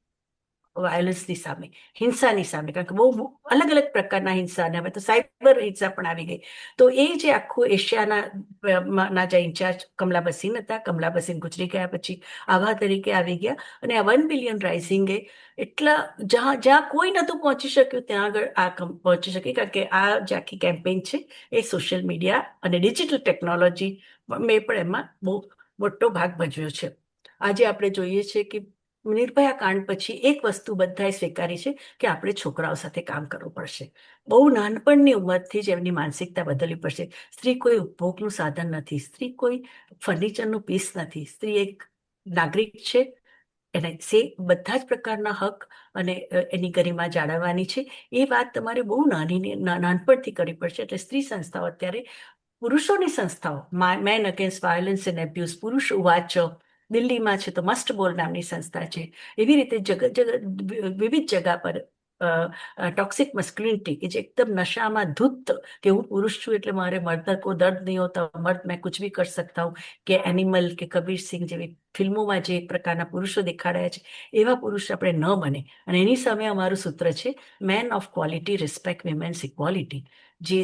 વાયોલન્સની સામે, હિંસાની સામે, કારણ કે બહુ અલગ અલગ પ્રકારના હિંસા, અને હવે તો સાયબર હિંસા પણ આવી ગઈ. તો એ જે આખું એશિયાના જે ઇન્ચાર્જ કમલા બસીન હતા, કમલા બસીન ગુજરી ગયા પછી આભા તરીકે આવી ગયા, અને આ 1 બિલિયન રાઇઝિંગે એટલા જ્યાં કોઈ નહોતું પહોંચી શક્યું ત્યાં આગળ આ પહોંચી શકી, કારણ કે આ જે આખી કેમ્પેઇન છે એ સોશિયલ મીડિયા અને ડિજિટલ ટેકનોલોજી મેં પણ એમાં બહુ મોટો ભાગ ભજવ્યો છે. આજે આપણે જોઈએ છીએ કે નિર્ભયા કાંડ પછી એક વસ્તુ બધાએ સ્વીકારી છે કે આપણે છોકરાઓ સાથે કામ કરવું પડશે. બહુ નાનપણની ઉંમરથી જ એમની માનસિકતા બદલવી પડશે. સ્ત્રી કોઈ ઉપભોગનું સાધન નથી, સ્ત્રી કોઈ ફર્નિચરનું પીસ નથી, સ્ત્રી એક નાગરિક છે. એને બધા જ પ્રકારના હક અને એની ગરિમા જાળવવાની છે. એ વાત તમારે બહુ નાનપણથી કરવી પડશે. એટલે સ્ત્રી સંસ્થાઓ અત્યારે પુરુષોની સંસ્થાઓ, men against violence and abuse, પુરુષ ઉવાચ, દિલ્હીમાં છે તો મસ્ટ બોલ નામની સંસ્થા છે. એવી રીતે વિવિધ જગા પર ટોક્સિક મસ્ક્યુલિનિટી કે જે એકદમ નશામાં ધૂત, કે હું પુરુષ છું એટલે મારે મર્દ કો દર્દ નહીં હોતા, મર્દ મેં કુછ ભી કર સકતા હું, કે એનિમલ કે કબીર સિંહ જેવી ફિલ્મોમાં જે પ્રકારના પુરુષો દેખાડ્યા છે એવા પુરુષ આપણે ન બને. અને એની સામે અમારું સૂત્ર છે man of quality respect women's equality. જે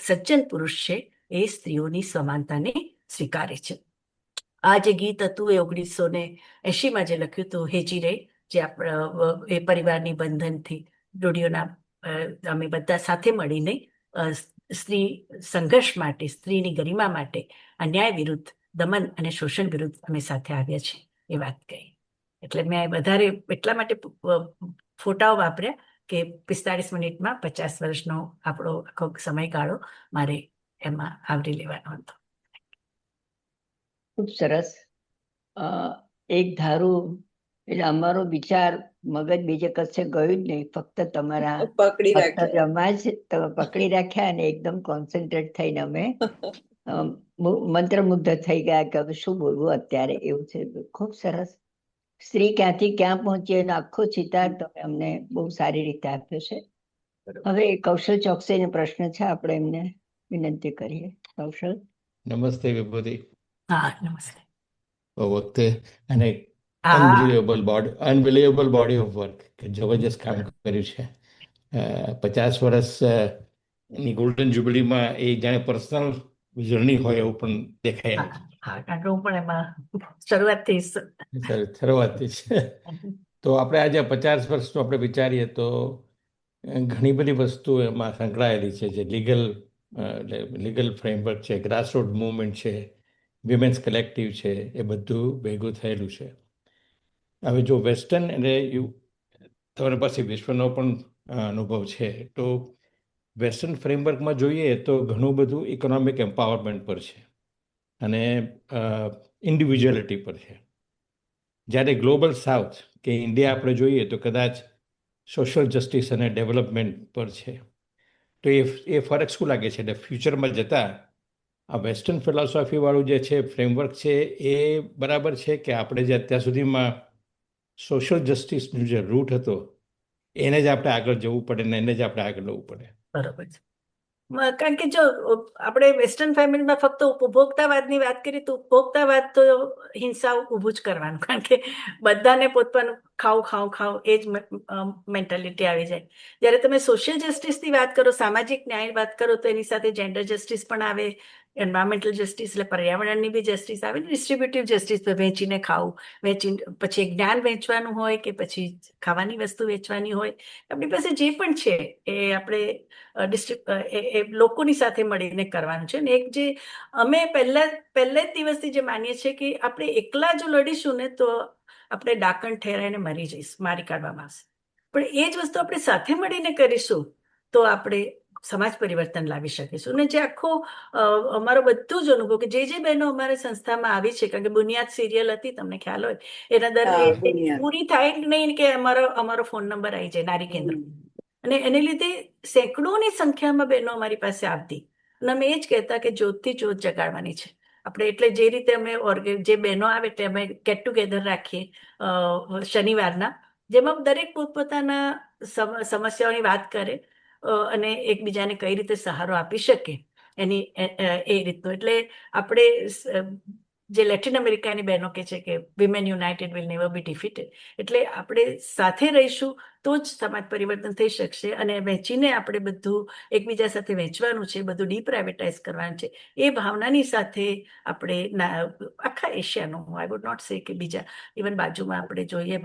સજ્જન પુરુષ છે એ સ્ત્રીઓની સમાનતાને સ્વીકારે છે. આ જે ગીત હતું એ 1980માં જે લખ્યું હતું હેજી રે, જે એ પરિવારની બંધનથી જોડીઓના અમે બધા સાથે મળીને સ્ત્રી સંઘર્ષ માટે, સ્ત્રીની ગરિમા માટે, અન્યાય વિરુદ્ધ, દમન અને શોષણ વિરુદ્ધ અમે સાથે આવ્યા છીએ એ વાત કહી. એટલે મેં વધારે એટલા માટે ફોટાઓ વાપર્યા કે 45 મિનિટમાં 50 વર્ષનો આપણો આખો સમયગાળો મારે એમાં આવરી લેવાનો હતો. ખૂબ સરસ. એક ધારું એટલે અમારો વિચાર મગજ બીજે કશે ગયું જ નહીં, ફક્ત તમારા પકડી રાખ્યા. વક્તવ્યમાં જ તમે પકડી રાખ્યા, અને એકદમ કોન્સન્ટ્રેટ થઈને અમે મંત્રમુગ્ધ થઈ ગયા કે હવે શું બોલવું અત્યારે, એવું છે. ખૂબ સરસ. સ્ત્રી ક્યાંથી ક્યાં પહોંચી એનો આખો ચિતાર તમે અમને બહુ સારી રીતે આપ્યો છે. હવે કૌશલ ચોકસીનો પ્રશ્ન છે, આપણે એમને વિનંતી કરીએ. કૌશલ. નમસ્તે વિભૂતિ. હા, નમસ્તે. વખતે અને અનબિલિવેબલ બોડી ઓફ વર્ક, કે જબરજસ્ત કામ કર્યું છે. 50 વર્ષની ગોલ્ડન જ્યુબિલીમાં એ જાણે પર્સનલ જર્ની હોય એવું પણ દેખાય. હા, કારણ કે હું પણ એમાં શરૂઆતથી છે. તો આપણે આજે 50 વર્ષનું આપણે વિચારીએ તો ઘણી બધી વસ્તુ એમાં સંકળાયેલી છે, જે લીગલ ફ્રેમવર્ક છે, ગ્રાસરૂટ મૂવમેન્ટ છે, વિમેન્સ કલેક્ટિવ છે, એ બધું ભેગું થયેલું છે. હવે જો વેસ્ટર્ન અને તમારી પાસે વિશ્વનો પણ અનુભવ છે, તો વેસ્ટર્ન ફ્રેમવર્કમાં જોઈએ તો ઘણું બધું ઇકોનોમિક એમ્પાવરમેન્ટ પર છે અને ઇન્ડિવિજ્યુઅલિટી પર છે. જ્યારે ગ્લોબલ સાઉથ કે ઇન્ડિયા આપણે જોઈએ તો કદાચ સોશિયલ જસ્ટિસ અને ડેવલપમેન્ટ પર છે. તો એ ફરક શું લાગે છે? એટલે ફ્યુચરમાં જતા આ વેસ્ટર્ન ફિલોસોફીવાળું જે છે ફ્રેમવર્ક છે એ બરાબર છે, કે આપણે જે અત્યાર સુધીમાં સોશિયલ જસ્ટિસનો જે રૂટ હતો એને જ આપણે આગળ જવું પડે ને એને જ આપણે આગળ લેવું પડે? બરોબર છે. કારણ કે જો આપણે વેસ્ટર્ન ફેમિલીમાં ફક્ત ઉપભોક્તાવાદની વાત કરીએ તો ઉપભોક્તાવાદ તો હિંસા ઊભું જ કરવાનું, કારણ કે બધાને પોતાનું ખાવું એ જ મેન્ટાલિટી આવી જાય. જ્યારે તમે સોશિયલ જસ્ટિસની વાત કરો, સામાજિક ન્યાયની વાત કરો, તો એની સાથે જેન્ડર જસ્ટિસ પણ આવે, એન્વાયરમેન્ટલ જસ્ટિસ એટલે પર્યાવરણની બી જસ્ટિસ આવે, ડિસ્ટ્રીબ્યુટિવ જસ્ટિસ, વેચીને ખાવું, પછી જ્ઞાન વેચવાનું હોય કે પછી ખાવાની વસ્તુ વેચવાની હોય, આપણી પાસે જે પણ છે એ આપણે લોકોની સાથે મળીને કરવાનું છે. ને એક જે અમે પહેલા જ દિવસથી જે માનીએ છીએ કે આપણે એકલા જો લડીશું ને તો આપણે ડાકણ ઠેરાઈને મારી કાઢવામાં આવશે. પણ એ જ વસ્તુ આપણે સાથે મળીને કરીશું તો આપણે સમાજ પરિવર્તન લાવી શકીશું. ને જે આખો અમારો બધું જ અનુભવ કે જે બહેનો અમારી સંસ્થામાં આવી છે, કારણ કે બુનિયાદ સિરિયલ હતી, તમને ખ્યાલ હોય, એના પૂરી થાય નહીં કે અમારો ફોન નંબર આવી જાય, નારી કેન્દ્ર. અને એને લીધે સેંકડોની સંખ્યામાં બહેનો અમારી પાસે આવતી, અને અમે એ જ કહેતા કે જ્યોતથી જ્યોત જગાડવાની છે આપણે. એટલે જે રીતે અમે જે બહેનો આવે તે અમે ગેટ ટુગેધર રાખીએ શનિવારના, જેમાં દરેક પોતપોતાના સમસ્યાઓની વાત કરે અને એકબીજાને કઈ રીતે સહારો આપી શકે એની એ રીતનું. એટલે આપણે જે લેટિન અમેરિકાની બહેનો કે છે કે women United will never be defeated. એટલે આપણે સાથે રહીશું તો જ સમાજ પરિવર્તન થઈ શકશે. અને વહેંચીને આપણે બધું એકબીજા સાથે વહેંચવાનું છે, બધું ડિપ્રાઇવેટાઇઝ કરવાનું છે, એ ભાવનાની સાથે આપણે આખા એશિયાનો, આઈ વુડ નોટ સે કે બીજા, ઇવન બાજુમાં આપણે જોઈએ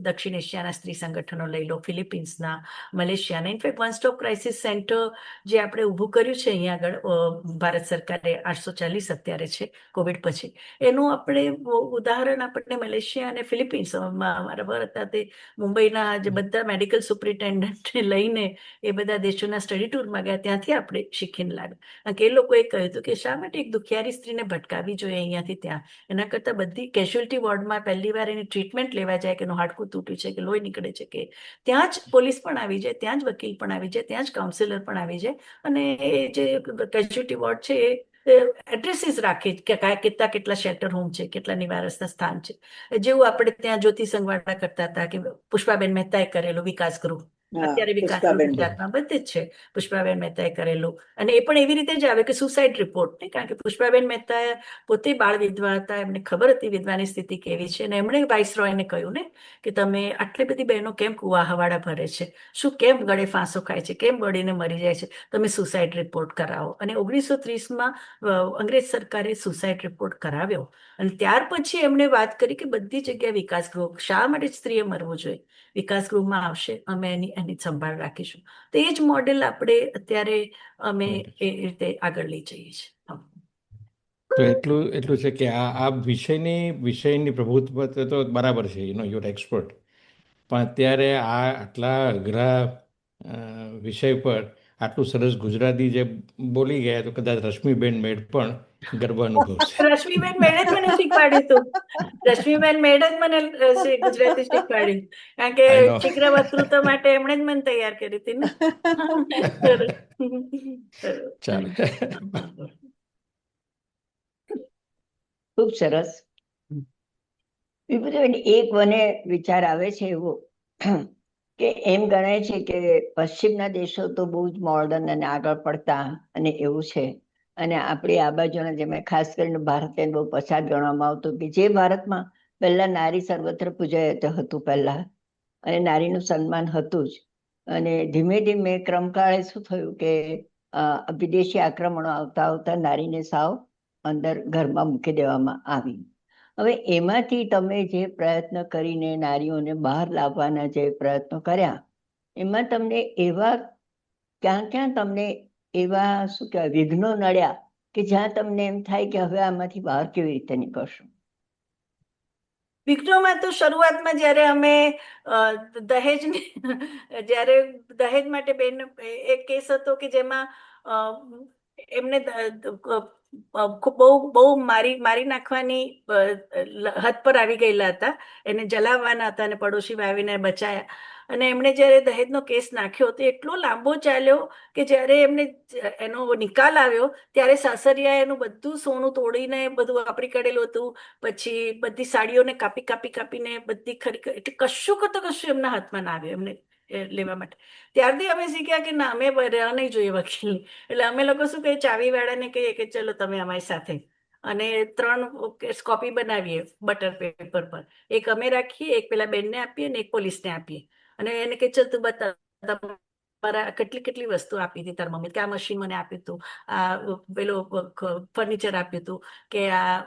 દક્ષિણ એશિયાના સ્ત્રી સંગઠનો લઈ લો, ફિલિપિન્સના, મલેશિયાના. In fact one stop crisis centre જે આપણે ઊભું કર્યું છે અહીંયા આગળ, ભારત સરકારે 840 અત્યારે છે કોવિડ પછી, એનું આપણે ઉદાહરણ આપણને મલેશિયા અને ફિલિપિન્સ, મારા વર હતા તે મુંબઈના જે બધા મેડિકલ સુપ્રિન્ટેન્ડન્ટને લઈને એ બધા દેશોના સ્ટડી ટૂરમાં ગયા, ત્યાંથી આપણે શીખીને લાવ્યા. કારણ કે એ લોકોએ કહ્યું હતું કે શા માટે એક દુખિયારી સ્ત્રીને ભટકાવી જોઈએ અહીંયાથી ત્યાં, એના કરતાં બધી કેઝ્યુઅલ્ટી વોર્ડમાં પહેલી વાર એની ટ્રીટમેન્ટ લેવા જાય કે એનું હાડકું તૂટ્યું છે કે લોહી નીકળે છે, કે ત્યાં જ પોલીસ પણ આવી જાય, ત્યાં જ વકીલ પણ આવી જાય, ત્યાં જ કાઉન્સિલર પણ આવી જાય, અને એ જે કેઝ્યુઅલ્ટી વોર્ડ છે એ એડ્રેસીસ રાખે કે કેટલા શેલ્ટર હોમ છે, કેટલા નિવારસના સ્થાન છે. જેવું આપણે ત્યાં જ્યોતિ સંઘવાળા કરતા હતા કે પુષ્પાબેન મહેતાએ કરેલું વિકાસ ગૃહ, અત્યારે વિકાસ ગૃહ પુષ્પાબેન. ગુજરાતમાં બધે જ છે, પુષ્પાબેન મહેતાએ કરેલું. અને એ પણ એવી રીતે જ આવે કે સુસાઇડ રિપોર્ટ નહીં, કારણ કે પુષ્પાબેન મહેતા પોતે બાળ વિધવા હતા, એમને ખબર હતી વિધવાની સ્થિતિ કેવી છે, અને એમણે વાઇસરોયને કહ્યું ને કે તમે આટલી બધી બહેનો કેમ કુવા હવાડા ભરે છે, શું કેમ ગળે ફાંસો ખાય છે, કેમ બળીને મરી જાય છે, તમે સુસાઇડ રિપોર્ટ કરાવો. અને 1930માં અંગ્રેજ સરકારે સુસાઇડ રિપોર્ટ કરાવ્યો, અને ત્યાર પછી એમણે વાત કરી કે બધી જગ્યાએ વિકાસ ગૃહ, શા માટે સ્ત્રીએ મરવું જોઈએ, વિકાસ ગૃહમાં આવશે, અમે એની સંભાળ રાખીશું. તો એ જ મોડેલ આપણે અત્યારે અમે એ રીતે આગળ લઈ જઈએ છીએ. તો એટલું છે કે આ વિષયની પ્રભુત્વ તો બરાબર છે, યુઆર એક્સપર્ટ. પણ અત્યારે આ આટલા અઘરા વિષય પર આટલું સરસ ગુજરાતી જે બોલી ગયા, તો કદાચ રશ્મિબેન મેડ પણ ગર્વ અનુભવશે. રશ્મિબેન મેડે જ મને શીખવાડ્યું હતું. રશ્મિબેન મેડે જ મને ગુજરાતી શીખવાડ્યું, કારણ કે I know. શીઘ્ર વક્તૃત્વ માટે એમણે જ મને તૈયાર કરી હતી ને. ચાલે. ખૂબ સરસ. વિભૂતિબેન, એક મને વિચાર આવે છે એવો કે એમ ગણાય છે કે પશ્ચિમના દેશો તો બહુ જ મોડર્ન અને આગળ પડતા અને એવું છે, અને આપણી આ બાજુના જેમાં ખાસ કરીને ભારતને બહુ પછાત ગણવામાં આવતું, કે જે ભારતમાં પહેલા નારી સર્વત્ર પૂજાય તે હતું પહેલા, અને નારીનું સન્માન હતું જ. અને ધીમે ધીમે ક્રમકાળે શું થયું કે વિદેશી આક્રમણો આવતા આવતા નારીને સાવ અંદર ઘરમાં મૂકી દેવામાં આવી. હવે એમાંથી તમે જે પ્રયત્ન કરીને નારીઓને બહાર લાવવાના જે પ્રયત્નો કર્યા, એમાં તમને એવા ક્યાં તમને એવા શું કહેવાય વિઘ્નો નડ્યા કે જ્યાં તમને એમ થાય કે હવે આમાંથી બહાર કેવી રીતે નીકળશું? વિઘ્નોમાં તો શરૂઆતમાં જ્યારે અમે જ્યારે દહેજ માટે બેન એક કેસ હતો કે જેમાં એમને બહુ મારી નાખવાની હદ પર આવી ગયેલા હતા, એને જલાવવાના હતા, અને પડોશી આવીને બચાયા. અને એમણે જ્યારે દહેજનો કેસ નાખ્યો તો એટલો લાંબો ચાલ્યો કે જ્યારે એમને એનો નિકાલ આવ્યો ત્યારે સાસરિયાએ એનું બધું સોનું તોડીને બધું વાપરી કાઢેલું હતું, પછી બધી સાડીઓને કાપીને બધી ખરી, એટલે કશું એમના હાથમાં ના આવ્યું એમને લેવા માટે. ત્યારથી અમે શીખ્યા કે ના, અમે રહ્યા નહીં જોઈએ વકીલ. એટલે અમે લોકો શું કહીએ, ચાવી વાળાને કહીએ કે ચલો તમે અમારી સાથે, અને 3 કોપી બનાવીએ બટર પેપર પર, એક અમે રાખીએ, એક પેલા બેનને આપીએ, અને એક પોલીસને આપીએ, અને એને કે ચલ તું બતા કેટલી વસ્તુ આપી હતી તાર મમ્મી, કે આ મશીન મને આપ્યું હતું, આ પેલો ફર્નિચર આપ્યું હતું, કે આ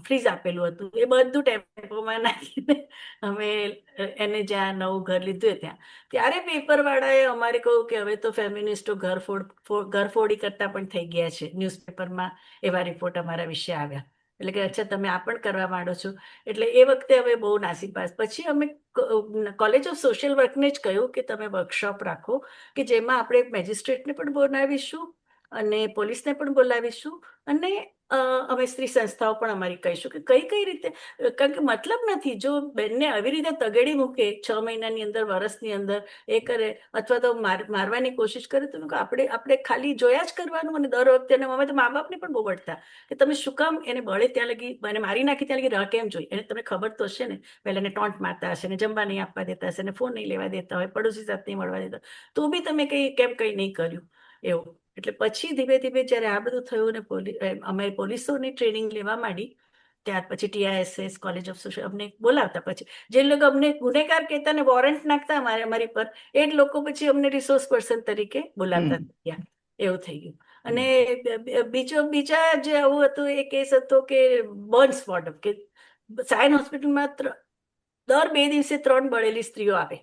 ફ્રીજ આપેલું હતું, એ બધું ટેમ્પોમાં નાખીને અમે એને જ્યાં નવું ઘર લીધું ત્યાં, ત્યારે પેપર વાળાએ અમારે કહ્યું કે હવે તો ફેમિનિસ્ટો ઘરફોડી કરતા પણ થઈ ગયા છે, ન્યૂઝપેપરમાં એવા રિપોર્ટ અમારા વિશે આવ્યા. એટલે કે અચ્છા, તમે આ પણ કરવા માંડો છો. એટલે એ વખતે અમે બહુ નાસીપાસ. પછી અમે કોલેજ ઓફ સોશિયલ વર્કને જ કહ્યું કે તમે વર્કશોપ રાખો કે જેમાં આપણે મેજિસ્ટ્રેટને પણ બોલાવીશું અને પોલીસને પણ બોલાવીશું, અને અમે સ્ત્રી સંસ્થાઓ પણ અમારી કહીશું કે કઈ રીતે, કારણ કે મતલબ નથી જો બેનને આવી રીતે તગેડી મૂકે 6 મહિનાની અંદર, વર્ષની અંદર એ કરે, અથવા તો મારવાની કોશિશ કરે, તો આપણે ખાલી જોયા જ કરવાનું. અને દર વખતે અમે તો મા બાપને પણ બહુ વળતા કે તમે શું કામ એને બળે ત્યાં લગી, મને મારી નાખી ત્યાં લગી રાહ કેમ જોઈ, એને તમને ખબર તો હશે ને, પહેલા એને ટોન્ટ મારતા હશે, ને જમવા નહીં આપવા દેતા હશે, ને ફોન નહીં લેવા દેતા હોય, પડોશી સાથે નહીં મળવા દેતા, તો બી તમે કઈ નહીં કર્યું. એવું. એટલે પછી ધીમે ધીમે જ્યારે આ બધું થયું ને અમે પોલીસોની ટ્રેનિંગ લેવા માંડી, ત્યાર પછી TISS કોલેજ ઓફ સોશિયલ અમને બોલાવતા, પછી જે લોકો અમને ગુનેગાર કહેતા ને વોરંટ નાખતા અમારી પર, એ જ લોકો પછી અમને રિસોર્સ પર્સન તરીકે બોલાવતા ગયા, એવું થઈ ગયું. અને બીજા જે આવું હતું એ કેસ હતો કે બર્ન્સ વોર્ડ, કે સાયન હોસ્પિટલમાં દર 2 દિવસે 3 બળેલી સ્ત્રીઓ આવે.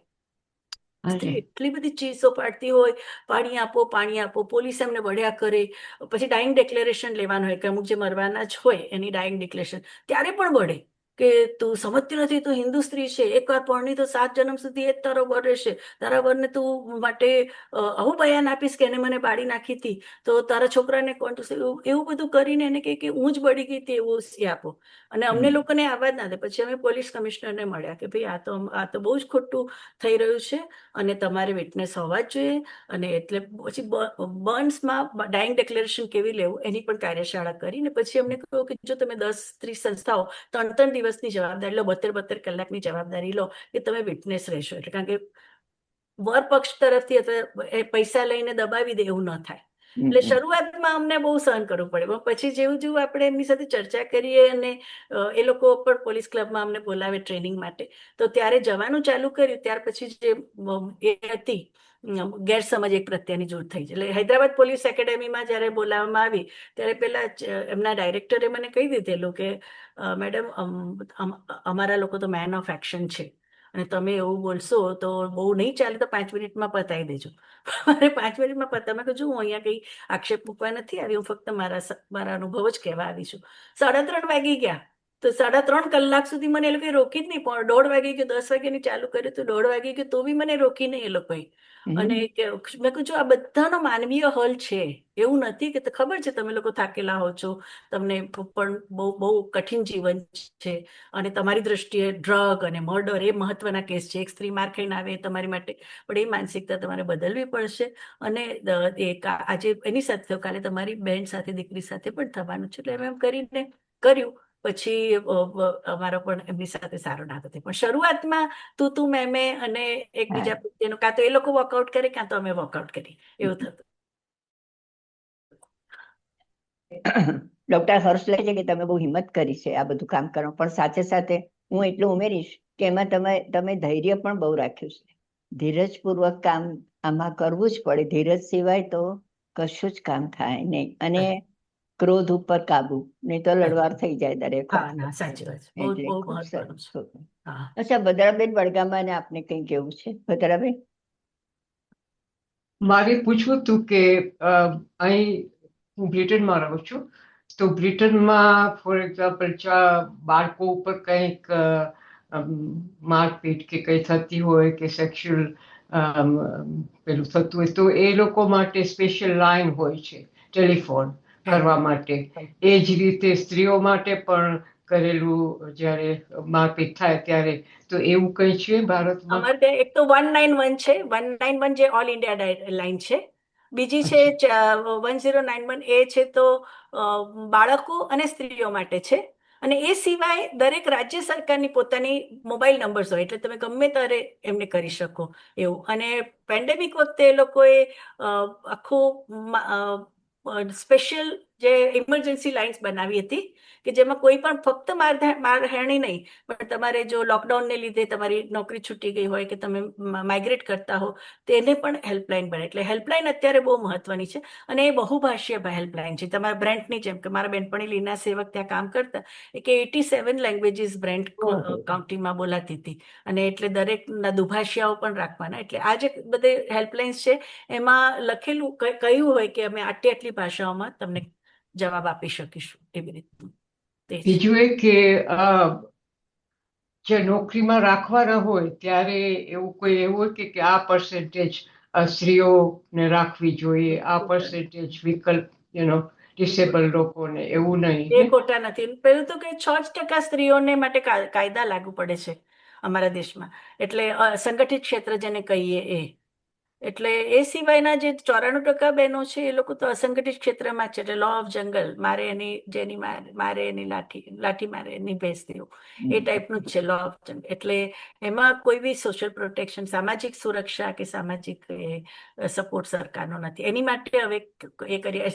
સ્ત્રી એટલી બધી ચીસો પાડતી હોય, પાણી આપો પાણી આપો, પોલીસ એમને વળ્યા કરે. પછી ડાઇંગ ડિક્લેરેશન લેવાનું હોય કે અમુક જે મરવાના જ હોય એની ડાઇંગ ડિક્લેરેશન, ત્યારે પણ વળે કે તું સમજતી નથી, તું હિન્દુ સ્ત્રી છે, એકવાર પરણી તો 7 જન્મ સુધી એ જ તારો વર રહેશે, તારા વરને તું માટે આવું બયાન આપીશ કે એને મને બાળી નાખી હતી, તો તારા છોકરાને કોણ થશે, એવું બધું કરીને એને કહે કે હું જ બળી ગઈ હતી એવું એ આપો. અને અમને લોકોને આવા જ ના દે. પછી અમે પોલીસ કમિશનરને મળ્યા કે ભાઈ આ તો બહુ જ ખોટું થઈ રહ્યું છે અને તમારે વિટનેસ હોવા જ જોઈએ. અને એટલે પછી બર્ન્સમાં ડાઇંગ ડિક્લેરેશન કેવી લેવું એની પણ કાર્યશાળા કરી. ને પછી અમને કહ્યું કે જો તમે 10-30 સંસ્થાઓ 3-3 દિવસની જવાબદારી લો, 72 કલાકની જવાબદારી લો કે તમે વિટનેસ રહેશો. એટલે કારણ કે વર પક્ષ તરફથી એ પૈસા લઈને દબાવી દે એવું ન થાય. એટલે શરૂઆતમાં અમને બહુ સહન કરવું પડે, પણ પછી જેવું જેવું આપણે એમની સાથે ચર્ચા કરીએ અને એ લોકો પણ પોલીસ ક્લબમાં અમને બોલાવે ટ્રેનિંગ માટે, તો ત્યારે જવાનું ચાલુ કર્યું. ત્યાર પછી જે એ હતી ગેરસમજ એક પ્રત્યેની દૂર થઈ. એટલે હૈદરાબાદ પોલીસ એકેડેમીમાં જ્યારે બોલાવવામાં આવી ત્યારે પેલા એમના ડાયરેક્ટરે મને કહી દીધેલું કે મેડમ અમારા લોકો તો મેન ઓફ એક્શન છે અને તમે એવું બોલશો તો બહુ નહીં ચાલે, તો 5 મિનિટમાં પતાવી દેજો. મારે 5 મિનિટમાં પતાવી, મેં કહ્યું હું અહીંયા કંઈ આક્ષેપ મૂકવા નથી આવી, હું ફક્ત મારા અનુભવ જ કહેવા આવી છું. 3:30 વાગી ગયા તો 3.5 કલાક સુધી મને એ લોકોએ રોકી જ નહીં. પણ 1:30 વાગી ગયો, 10 વાગ્યાની ચાલુ કર્યું તો 1:30 વાગી ગયો તો બી મને રોકી નહીં એ લોકોએ. અને મેં કહ્યું આ બધાનો માનવીય હલ છે, એવું નથી કે ખબર છે તમે લોકો થાકેલા હો છો, તમને પણ બહુ કઠિન જીવન છે અને તમારી દ્રષ્ટિએ ડ્રગ અને મર્ડર એ મહત્વના કેસ છે. એક સ્ત્રી માર ખાઈને આવે તમારી માટે, પણ એ માનસિકતા તમારે બદલવી પડશે. અને આજે એની સાથે થયું, કાલે તમારી બહેન સાથે દીકરી સાથે પણ થવાનું છે. એટલે એમ કરીને કર્યું. પછી અમારો પણ એમની સાથે સારો નાતો થયો. પણ શરૂઆતમાં તું મેં અને એકબીજા પ્રત્યેનું કાં તો એ લોકો વોકઆઉટ કરે કાં તો અમે વોકઆઉટ કરીએ, એવું થતું. ડોક્ટર હર્ષ લે છે કે તમે બહુ હિંમત કરી છે આ બધું કામ કરવા, પણ સાથે સાથે હું એટલું ઉમેરીશ કે એમાં તમે ધૈર્ય પણ બહુ રાખ્યું છે. ધીરજપૂર્વક કામ આમાં કરવું જ પડે. ધીરજ સિવાય તો કશું જ કામ થાય નહીં. અને ક્રોધ ઉપર કાબુ, નહીં તો લડવાર થઈ જાય દરેક ના સાચી વાત છે, બહુ એટલે બહુ ખૂબ મહત્વનું સરસ. છે. હા. અચ્છા ભદ્રાબેન વડગામા, ને આપને કઈ કેવું છે ભદ્રાબેન? મારે પૂછવું હતું કે અહીં હું બ્રિટનમાં રહું છું, તો બ્રિટનમાં ફોર એક્ઝામ્પલ બાળકો ઉપર કંઈક મારપીટ કે કંઈ થતી હોય કે સેક્સ્યુઅલ પેલું થતું હોય તો એ લોકો માટે સ્પેશિયલ લાઈન હોય છે ટેલિફોન કરવા માટે. એ જ રીતે સ્ત્રીઓ માટે પણ કરેલું જ્યારે મારપીટ થાય ત્યારે, તો એવું કંઈ છે ભારતમાં? અમારે ત્યાં એક તો 191 છે, 191 જે ઓલ ઇન્ડિયા લાઈન છે. બીજી છે 1091, એ છે તો બાળકો અને સ્ત્રીઓ માટે છે. અને એ સિવાય દરેક રાજ્ય સરકારની પોતાની મોબાઈલ નંબર્સ હોય, એટલે તમે ગમે ત્યારે એમને કરી શકો એવું. અને પેન્ડેમિક વખતે એ લોકોએ આખું સ્પેશિયલ જે ઇમરજન્સી લાઇન્સ બનાવી હતી કે જેમાં કોઈ પણ ફક્ત મારહાણી નહીં, પણ તમારે જો લોકડાઉનને લીધે તમારી નોકરી છૂટી ગઈ હોય કે તમે માઇગ્રેટ કરતા હો, તેને પણ હેલ્પલાઇન બને. એટલે હેલ્પલાઇન અત્યારે બહુ મહત્વની છે અને એ બહુભાષીય હેલ્પલાઇન છે. તમારા બ્રેન્ટની જેમ કે મારા બેનપણી લીના સેવક ત્યાં કામ કરતા, કે 87 લેંગ્વેજીસ બ્રેન્ટ કાઉન્ટીમાં બોલાતી હતી. અને એટલે દરેકના દુભાષિયાઓ પણ રાખવાના. એટલે આ જે બધે હેલ્પલાઇન્સ છે એમાં લખેલું કહ્યું હોય કે અમે આટલી ભાષાઓમાં તમને જવાબ આપી શકીશું, એવી રીતનું. બીજું એ કે જે નોકરીમાં રાખવાના હોય ત્યારે એવું કોઈ એવું હોય કે આ પર્સેન્ટેજ સ્ત્રીઓને રાખવી જોઈએ, આ પર્સેન્ટેજ વિકલ્પ ડિસેબલ લોકોને, એવું નહીં? એ ખોટા નથી. પેલું તો કે 6% સ્ત્રીઓને માટે કાયદા લાગુ પડે છે અમારા દેશમાં. એટલે સંગઠિત ક્ષેત્ર જેને કહીએ એ. એટલે એ સિવાયના જે 94% બહેનો છે એ લોકો તો અસંગઠિત ક્ષેત્રમાં છે, એટલે લો ઓફ જંગલ, મારે એની જેની મારે એની લાઠી મારે એની ભેંસ દેવું, એ ટાઈપનું જ છે લો ઓફ જંગલ. એટલે એમાં કોઈ બી સોશિયલ પ્રોટેક્શન, સામાજિક સુરક્ષા કે સામાજિક સપોર્ટ સરકારનો નથી. એની માટે હવે એ કરીએ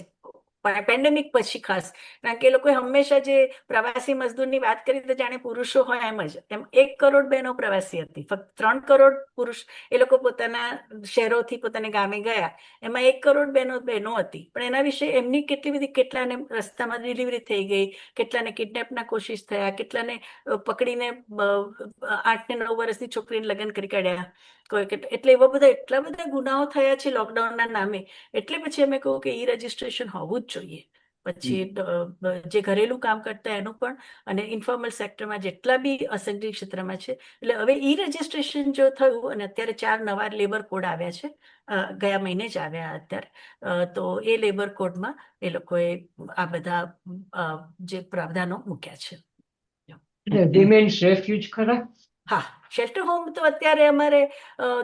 પેન્ડેમિક પછી ખાસ, કારણ કે એ લોકોએ હંમેશા જે પ્રવાસી મજદૂરની વાત કરી તો જાણે પુરુષો હોય એમ જ, એમ 1 કરોડ બહેનો પ્રવાસી હતી, ફક્ત 3 કરોડ પુરુષ એ લોકો પોતાના શહેરોથી પોતાના ગામે ગયા, એમાં 1 કરોડ બહેનો હતી. પણ એના વિશે એમની કેટલી બધી, કેટલાને રસ્તામાં ડિલિવરી થઈ ગઈ, કેટલાને કિડનેપના કોશિશ થયા, કેટલાને પકડીને 8 ને 9 વર્ષની છોકરીને લગ્ન કરી કાઢ્યા. એટલે એવા બધા એટલા બધા ગુનાઓ થયા છે લોકડાઉનના નામે. એટલે પછી અમે કહું કે ઈ રજીસ્ટ્રેશન હોવું જ જોઈએ. પછી જે ઘરેલું કામ કરતા એનું પણ, અને ઇન્ફોર્મલ સેક્ટરમાં જેટલા બી અસંગઠિત ક્ષેત્રમાં છે. એટલે હવે ઈ રજીસ્ટ્રેશન જો થયું, અને અત્યારે 4 નવા લેબર કોડ આવ્યા છે, ગયા મહિને જ આવ્યા અત્યારે, તો એ લેબર કોડમાં એ લોકોએ આ બધા જે પ્રાવધાનો મૂક્યા છે. વિમેન્સ રેફ્યુજ ખરા? હા, શેલ્ટર હોમ તો અત્યારે અમારે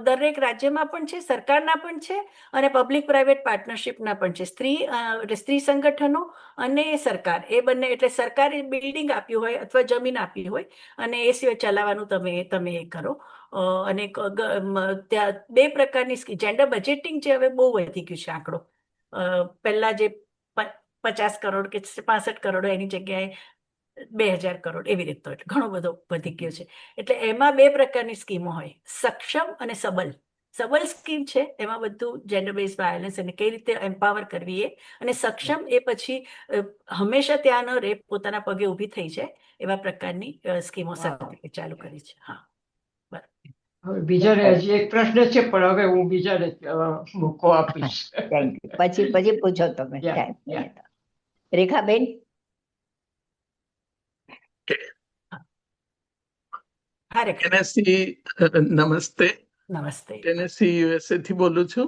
દરેક રાજ્યમાં પણ છે, સરકારના પણ છે, અને પબ્લિક પ્રાઇવેટ પાર્ટનરશિપના પણ છે. સ્ત્રી સંગઠનો અને સરકાર, એ બંને, એટલે સરકારે બિલ્ડિંગ આપ્યું હોય અથવા જમીન આપી હોય, અને એ સિવાય ચલાવવાનું તમે એ કરો. અને ત્યાં 2 પ્રકારની જેન્ડર બજેટિંગ છે, હવે બહુ વધી ગયું છે આંકડો. પહેલા જે 50 કરોડ કે 65 કરોડ એની જગ્યાએ 2000 કરોડ એવી રીતે, એટલે ઘણો બધો વધી ગયો છે. એટલે એમાં 2 પ્રકારની સ્કીમો હોય, સક્ષમ અને સબલ. સબલ સ્કીમ છે, એમાં બધું જેન્ડર બેઝ વાયોલન્સ અને કઈ રીતે એમ્પાવર કરવી એ, અને સક્ષમ એ પછી હંમેશા ત્યાં ન રહે, પોતાના પગે ઊભી થઈ જાય એવા પ્રકારની સ્કીમો સરકારે ચાલુ કરી છે. હા, હવે બીજાને હજી એક પ્રશ્ન છે, પણ હવે હું બીજાને મોકો આપીશ. Thank you. પછી પૂછો તમે, Yeah, ટાઈમ yeah. મળે તો. રેખાબેન. હા રેખા, ટેનેસી, નમસ્તે. નમસ્તે. ટેનેસી યુએસએ થી બોલું છું.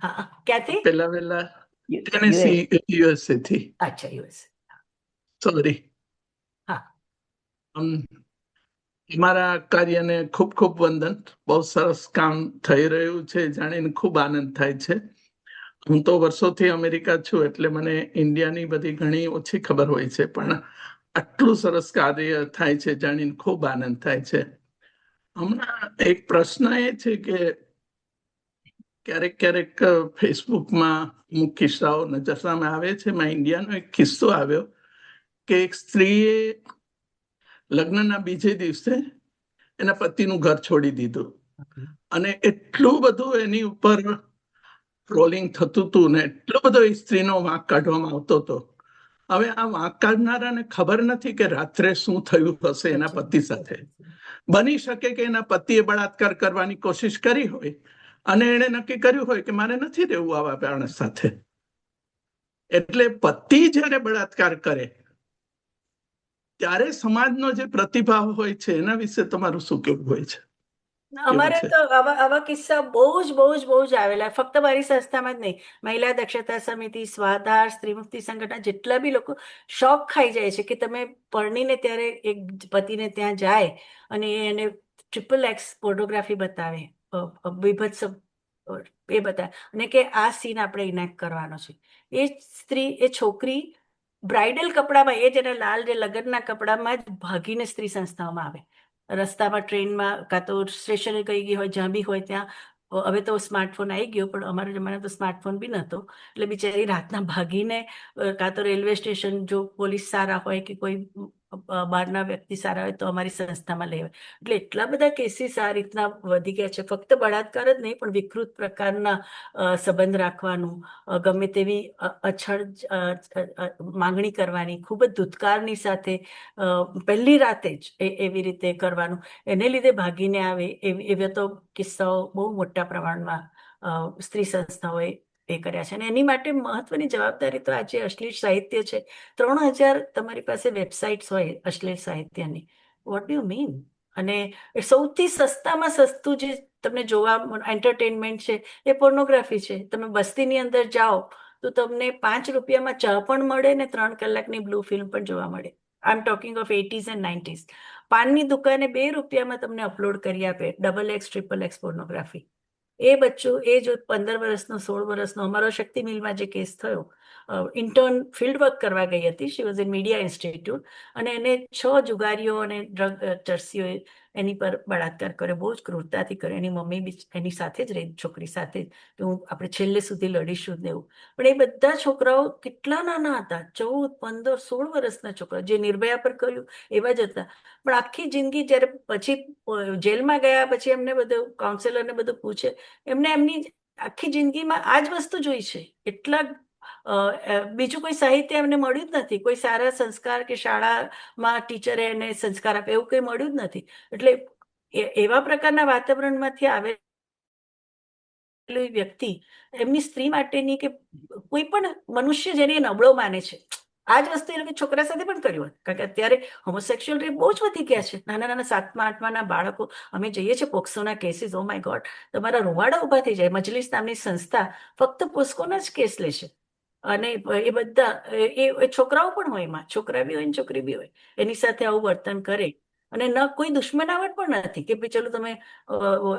હા, ક્યાંથી? પહેલા ટેનેસી યુએસએ થી. અચ્છા, યુએસ. સોરી. હા. મારા કાર્યને ખૂબ ખૂબ વંદન. બહુ સરસ કામ થઈ રહ્યું છે, જાણીને ખૂબ આનંદ થાય છે. હું તો વર્ષોથી અમેરિકા છું, એટલે મને ઇન્ડિયાની બધી ઘણી ઓછી ખબર હોય છે, પણ આટલું સરસ કાર્ય થાય છે જાણીને ખૂબ આનંદ થાય છે. હમણાં એક પ્રશ્ન એ છે કે ક્યારેક ફેસબુકમાં અમુક કિસ્સાઓ નજર સામે આવે છે. એમાં ઇન્ડિયાનો એક કિસ્સો આવ્યો કે એક સ્ત્રીએ લગ્નના બીજે દિવસે એના પતિનું ઘર છોડી દીધું, અને એટલું બધું એની ઉપર ટ્રોલિંગ થતું હતું ને એટલો બધો એ સ્ત્રીનો વાંક કાઢવામાં આવતો હતો. હવે આ વાંક કાઢનારાને ખબર નથી કે રાત્રે શું થયું હશે એના પતિ સાથે. બની શકે કે એના પતિએ બળાત્કાર કરવાની કોશિશ કરી હોય, અને એણે નક્કી કર્યું હોય કે મારે નથી રહેવું આવા માણસ સાથે. એટલે પતિ જ્યારે બળાત્કાર કરે ત્યારે સમાજનો જે પ્રતિભાવ હોય છે એના વિશે તમારું શું કહેવું હોય છે? અમારે તો આવા કિસ્સા બહુ જ આવેલા, ફક્ત મારી સંસ્થામાં જ નહીં, મહિલા દક્ષતા સમિતિ, સ્વાધાર, સ્ત્રી મુક્તિ સંગઠન, જેટલા બી લોકો શોખ ખાઈ જાય છે કે તમે પરણીને ત્યારે એક પતિને ત્યાં જાય અને એને XXX પોર્નોગ્રાફી બતાવે, બીભત્સ એ બતાવે, અને કે આ સીન આપણે ઇનેક્ટ કરવાનો છે. એ સ્ત્રી, એ છોકરી બ્રાઇડલ કપડામાં, એ જેના લાલ જે લગ્નના કપડામાં જ ભાગીને સ્ત્રી સંસ્થાઓમાં આવે, રસ્તામાં, ટ્રેનમાં, કાં તો સ્ટેશને ગઈ ગઈ હોય, જ્યાં બી હોય ત્યાં. હવે તો સ્માર્ટફોન આવી ગયો, પણ અમારા જમાનામાં તો સ્માર્ટફોન બી નહોતો. એટલે બિચારી રાતના ભાગીને, કાં તો રેલવે સ્ટેશન, જો પોલીસ સારા હોય કે કોઈ બહારના વ્યક્તિ સારા હોય તો અમારી સંસ્થામાં લેવાય. એટલે એટલા બધા કેસીસ આ રીતના વધી ગયા છે. ફક્ત બળાત્કાર જ નહીં, પણ વિકૃત પ્રકારના સંબંધ રાખવાનું, ગમે તેવી અછળ માંગણી કરવાની, ખૂબ જ ધૂતકારની સાથે પહેલી રાતે જ એવી રીતે કરવાનું, એને લીધે ભાગીને આવે એવા તો કિસ્સાઓ બહુ મોટા પ્રમાણમાં સ્ત્રી સંસ્થાઓએ એ કર્યા છે. અને એની માટે મહત્વની જવાબદારી તો આજે અશ્લીલ સાહિત્ય છે. 3000 તમારી પાસે વેબસાઇટ્સ હોય અશ્લીલ સાહિત્યની, વોટ ડુ યુ મીન? અને સૌથી સસ્તામાં સસ્તું જે તમને જોવા એન્ટરટેનમેન્ટ છે એ પોર્નોગ્રાફી છે. તમે બસ્તીની અંદર જાઓ તો તમને 5 રૂપિયામાં ચા પણ મળે ને 3 કલાકની બ્લુ ફિલ્મ પણ જોવા મળે. I am talking of 80s and 90s. પાનની દુકાને 2 રૂપિયામાં તમને અપલોડ કરી આપે XXX પોર્નોગ્રાફી. એ બચ્ચો એ જો 15 વર્ષનો 16 વર્ષનો અમારો શક્તિ મિલમાં જે કેસ થયો, ઇન્ટર્ન ફિલ્ડ વર્ક કરવા ગઈ હતી, she was in media institute, અને એને 6 જુગારીઓ અને ડ્રગ ચરસીઓએ એની પર બળાત્કાર કર્યો, બહુ જ ક્રૂરતાથી કર્યો. એની મમ્મી બી એની સાથે જ રહી, છોકરી સાથે જ, કે આપણે છેલ્લે સુધી લડીશું ને એવું. પણ એ બધા છોકરાઓ કેટલા નાના હતા, 14, 15, 16 વર્ષના છોકરા, જે નિર્ભયા પર કર્યું એવા જ હતા. પણ આખી જિંદગી જ્યારે પછી જેલમાં ગયા પછી એમને બધું કાઉન્સેલરને બધું પૂછે, એમને એમની આખી જિંદગીમાં આ જ વસ્તુ જોઈ છે. એટલા બીજું કોઈ સાહિત્ય એમને મળ્યું જ નથી, કોઈ સારા સંસ્કાર કે શાળામાં ટીચરે એને સંસ્કાર આપે એવું કંઈ મળ્યું જ નથી. એટલે એવા પ્રકારના વાતાવરણમાંથી આવેલી વ્યક્તિ એમની સ્ત્રી માટેની કે કોઈ પણ મનુષ્ય જેને એ નબળો માને છે, આ જ વસ્તુ એ લોકો છોકરા સાથે પણ કર્યું હોય. કારણ કે અત્યારે હોમોસેક્સ્યુઅલ રેપ બહુ જ વધી ગયા છે. નાના નાના 7મા 8માના બાળકો, અમે જઈએ છીએ પોક્સોના કેસીસ, ઓ માય ગોડ, તમારા રૂવાડા ઉભા થઈ જાય. મજલિસ નામની સંસ્થા ફક્ત પોસ્કોના જ કેસ લેશે, અને એ બધા એ છોકરાઓ પણ હોય, એમાં છોકરા બી હોય ને છોકરી બી હોય, એની સાથે આવું વર્તન કરે. અને ન કોઈ દુશ્મનાવટ પણ નથી કે ભાઈ ચલો તમે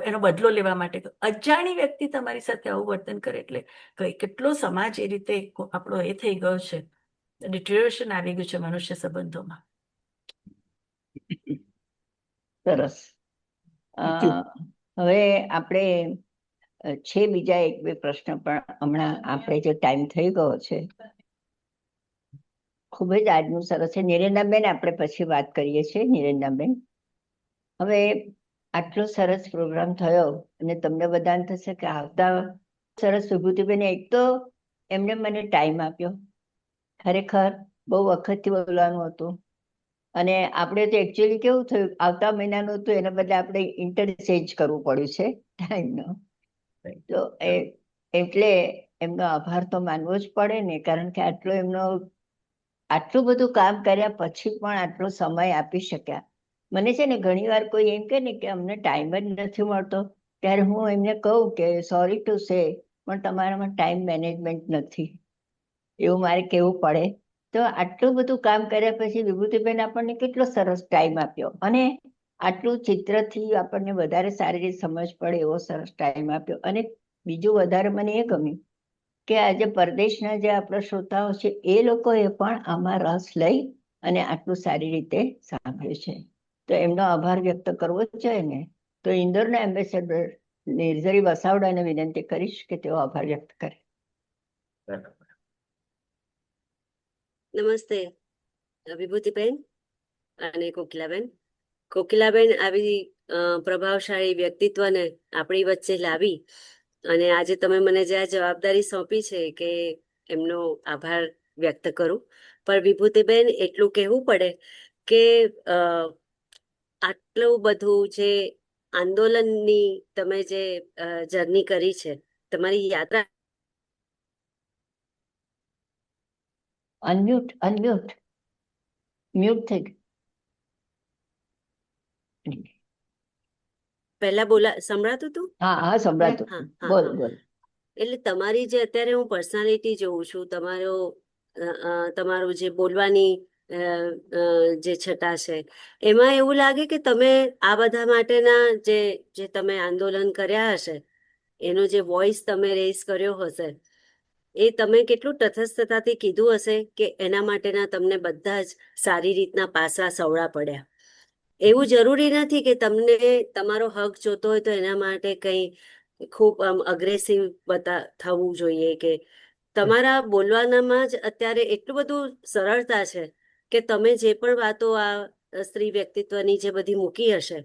એનો બદલો લેવા માટે. અજાણી વ્યક્તિ તમારી સાથે આવું વર્તન કરે એટલે કેટલો સમાજ એ રીતે આપણો એ થઈ ગયો છે, ડિટેરિયોરેશન આવી ગયું છે મનુષ્ય સંબંધોમાં. સરસ. Thank you. હવે આપણે છે બીજા 1-2 પ્રશ્ન, પણ હમણાં આપણે જે ટાઈમ થઈ ગયો છે. ખૂબ જ આજનું સરસ છે. નિરેન્દ્રબેન, આપણે પછી વાત કરીએ છીએ. નિરેન્દ્રબેન, હવે આટલો સરસ પ્રોગ્રામ થયો અને તમને બધાને થશે કે આવતા સરસ. વિભૂતિબેન, એક તો એમને મને ટાઈમ આપ્યો, ખરેખર બહુ વખતથી બોલવાનું હતું. અને આપણે તો એકચ્યુઅલી કેવું થયું, આવતા મહિનાનું હતું, એના બદલે આપણે ઇન્ટરચેન્જ કરવું પડ્યું છે ટાઈમનો. તો એટલે એમનો આભાર તો માનવો જ પડે ને, કારણ કે આટલું બધું કામ કર્યા પછી પણ આટલો સમય આપી શક્યા. મને છે ને ઘણી વાર કોઈ એમ કહે ને કે અમને ટાઈમ જ નથી મળતો, ત્યારે હું એમને કહું કે સોરી ટુ સે, પણ તમારામાં ટાઈમ મેનેજમેન્ટ નથી, એવું મારે કહેવું પડે. તો આટલું બધું કામ કર્યા પછી વિભૂતિબેન આપણને કેટલો સરસ ટાઈમ આપ્યો, અને આટલું ચિત્રથી આપણને વધારે સારી રીતે સમજ પડે એવો સરસ ટાઈમ આપ્યો. અને બીજું વધારે મને એ ગમ્યું કે આજે પરદેશના જે આપણા શ્રોતાઓ છે એ લોકોએ પણ આમાં રસ લઈ અને આટલું સારી રીતે સાંભળ્યું છે. તો એમનો આભાર વ્યક્ત કરવો જ જોઈએ ને. તો ઇન્દોરના એમ્બેસેડર નિર્ઝરી વસાવડાને વિનંતી કરીશ કે તેઓ આભાર વ્યક્ત કરે. નમસ્તે વિભૂતિબેન અને કોકિલાબેન. કોકિલાબેન આવી પ્રભાવશાળી વ્યક્તિત્વને આપણી વચ્ચે લાવી અને આજે તમે મને જે આ જવાબદારી સોંપી છે કે એમનો આભાર વ્યક્ત કરું. પણ વિભૂતિબેન, એટલું કહેવું પડે કે આટલું બધું જે આંદોલનની તમે જે જર્ની કરી છે, તમારી યાત્રા. અનમ્યુટ મ્યુટ થઈ ગયું. પહેલા સંભળાતું હતું? હા હા, સંભળાતું. હા, હા, બોલ હા. બોલ. એટલે તમારી જે અત્યારે હું પર્સનાલિટી જોઉં છું, તમારું જે બોલવાની જે છટા છે, એમાં એવું લાગે કે તમે આ બધા માટેના જે તમે આંદોલન કર્યા હશે, એનો જે વોઇસ તમે રેઝ કર્યો હશે, એ તમે કેટલું તટસ્થતાથી કીધું હશે કે એના માટેના તમને બધા જ સારી રીતના પાસા સવડા પડ્યા. એવું જરૂરી નથી કે તમને તમારો હક જોતો હોય તો એના માટે કંઈ ખૂબ અગ્રેસિવ થવું જોઈએ, કે તમારા બોલવાનામાં જ અત્યારે એટલું બધું સરળતા છે કે તમે જે પણ વાતો આ સ્ત્રી વ્યક્તિત્વની જે બધી મૂકી હશે,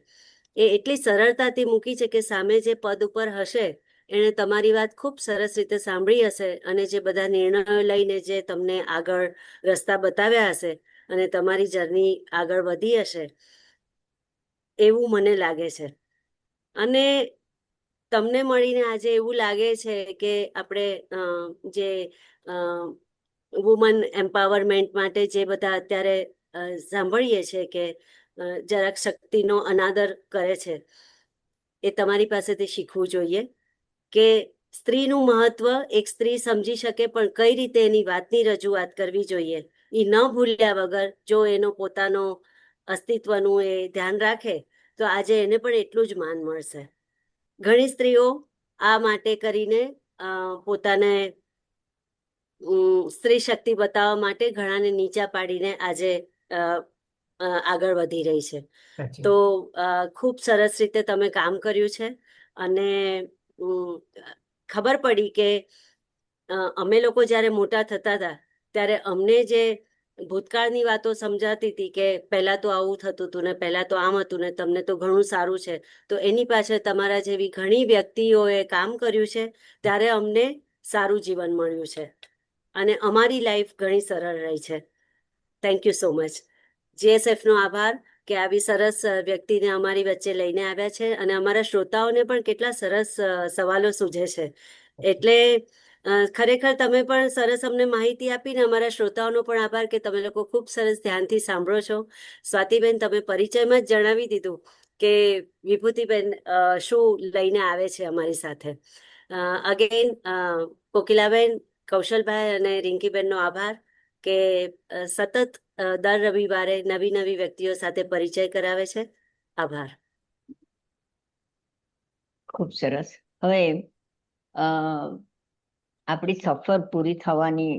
એ એટલી સરળતાથી મૂકી છે કે સામે જે પદ ઉપર હશે એણે તમારી વાત ખૂબ સરસ રીતે સાંભળી હશે, અને જે બધા નિર્ણયો લઈને જે તમને આગળ રસ્તા બતાવ્યા હશે અને તમારી જર્ની આગળ વધી હશે, એવું મને લાગે છે. અને તમને મળીને આજે એવું લાગે છે કે આપણે જે વુમન એમ્પાવરમેન્ટ માટે જે બધા અત્યારે સાંભળીએ છીએ કે જરાક શક્તિનો અનાદર કરે છે, એ તમારી પાસેથી શીખવું જોઈએ કે સ્ત્રીનું મહત્વ એક સ્ત્રી સમજી શકે, પણ કઈ રીતે એની વાતની રજૂઆત કરવી જોઈએ એ ન ભૂલ્યા વગર જો એનો પોતાનો અસ્તિત્વનું એ ધ્યાન રાખે તો આજે એને પણ એટલું જ માન મળશે. ઘણી સ્ત્રીઓ આ માટે કરીને પોતાને સ્ત્રી શક્તિ બતાવવા માટે ઘણાને નીચા પાડીને આજે આગળ વધી રહી છે. સાચી તો ખૂબ સરસ રીતે તમે કામ કર્યું છે અને ખબર પડી કે અમે લોકો જ્યારે મોટા થતા હતા ત્યારે અમને જે ભૂતકાળની વાતો સમજાતી હતી કે પહેલા તો આવું થતું હતું ને પહેલા તો આમ હતું ને તમને તો ઘણું સારું છે, તો એની પાછળ તમારા જેવી ઘણી વ્યક્તિઓએ કામ કર્યું છે, ત્યારે અમને સારું જીવન મળ્યું છે અને અમારી લાઈફ ઘણી સરળ રહી છે. Thank you so much. GSF નો આભાર કે આવી સરસ વ્યક્તિને અમારી વચ્ચે લઈને આવ્યા છે અને અમારા શ્રોતાઓને પણ કેટલા સરસ સવાલો સૂઝે છે. એટલે ખરેખર તમે પણ સરસ અમને માહિતી આપીને અમારા શ્રોતાઓનો પણ આભાર કે તમે લોકો ખૂબ સરસ ધ્યાનથી સાંભળો છો. સ્વાતિબેન, તમે પરિચયમાં જ જણાવી દીધું કે વિભૂતિબેન શું લઈને આવે છે અમારી સાથે. અગેન કોકિલાબેન, કૌશલભાઈ અને રિંકીબેનનો આભાર કે સતત દર રવિવારે નવી નવી વ્યક્તિઓ સાથે પરિચય કરાવે છે. આભાર. ખૂબ સરસ. હવે આપણી સફર પૂરી થવાની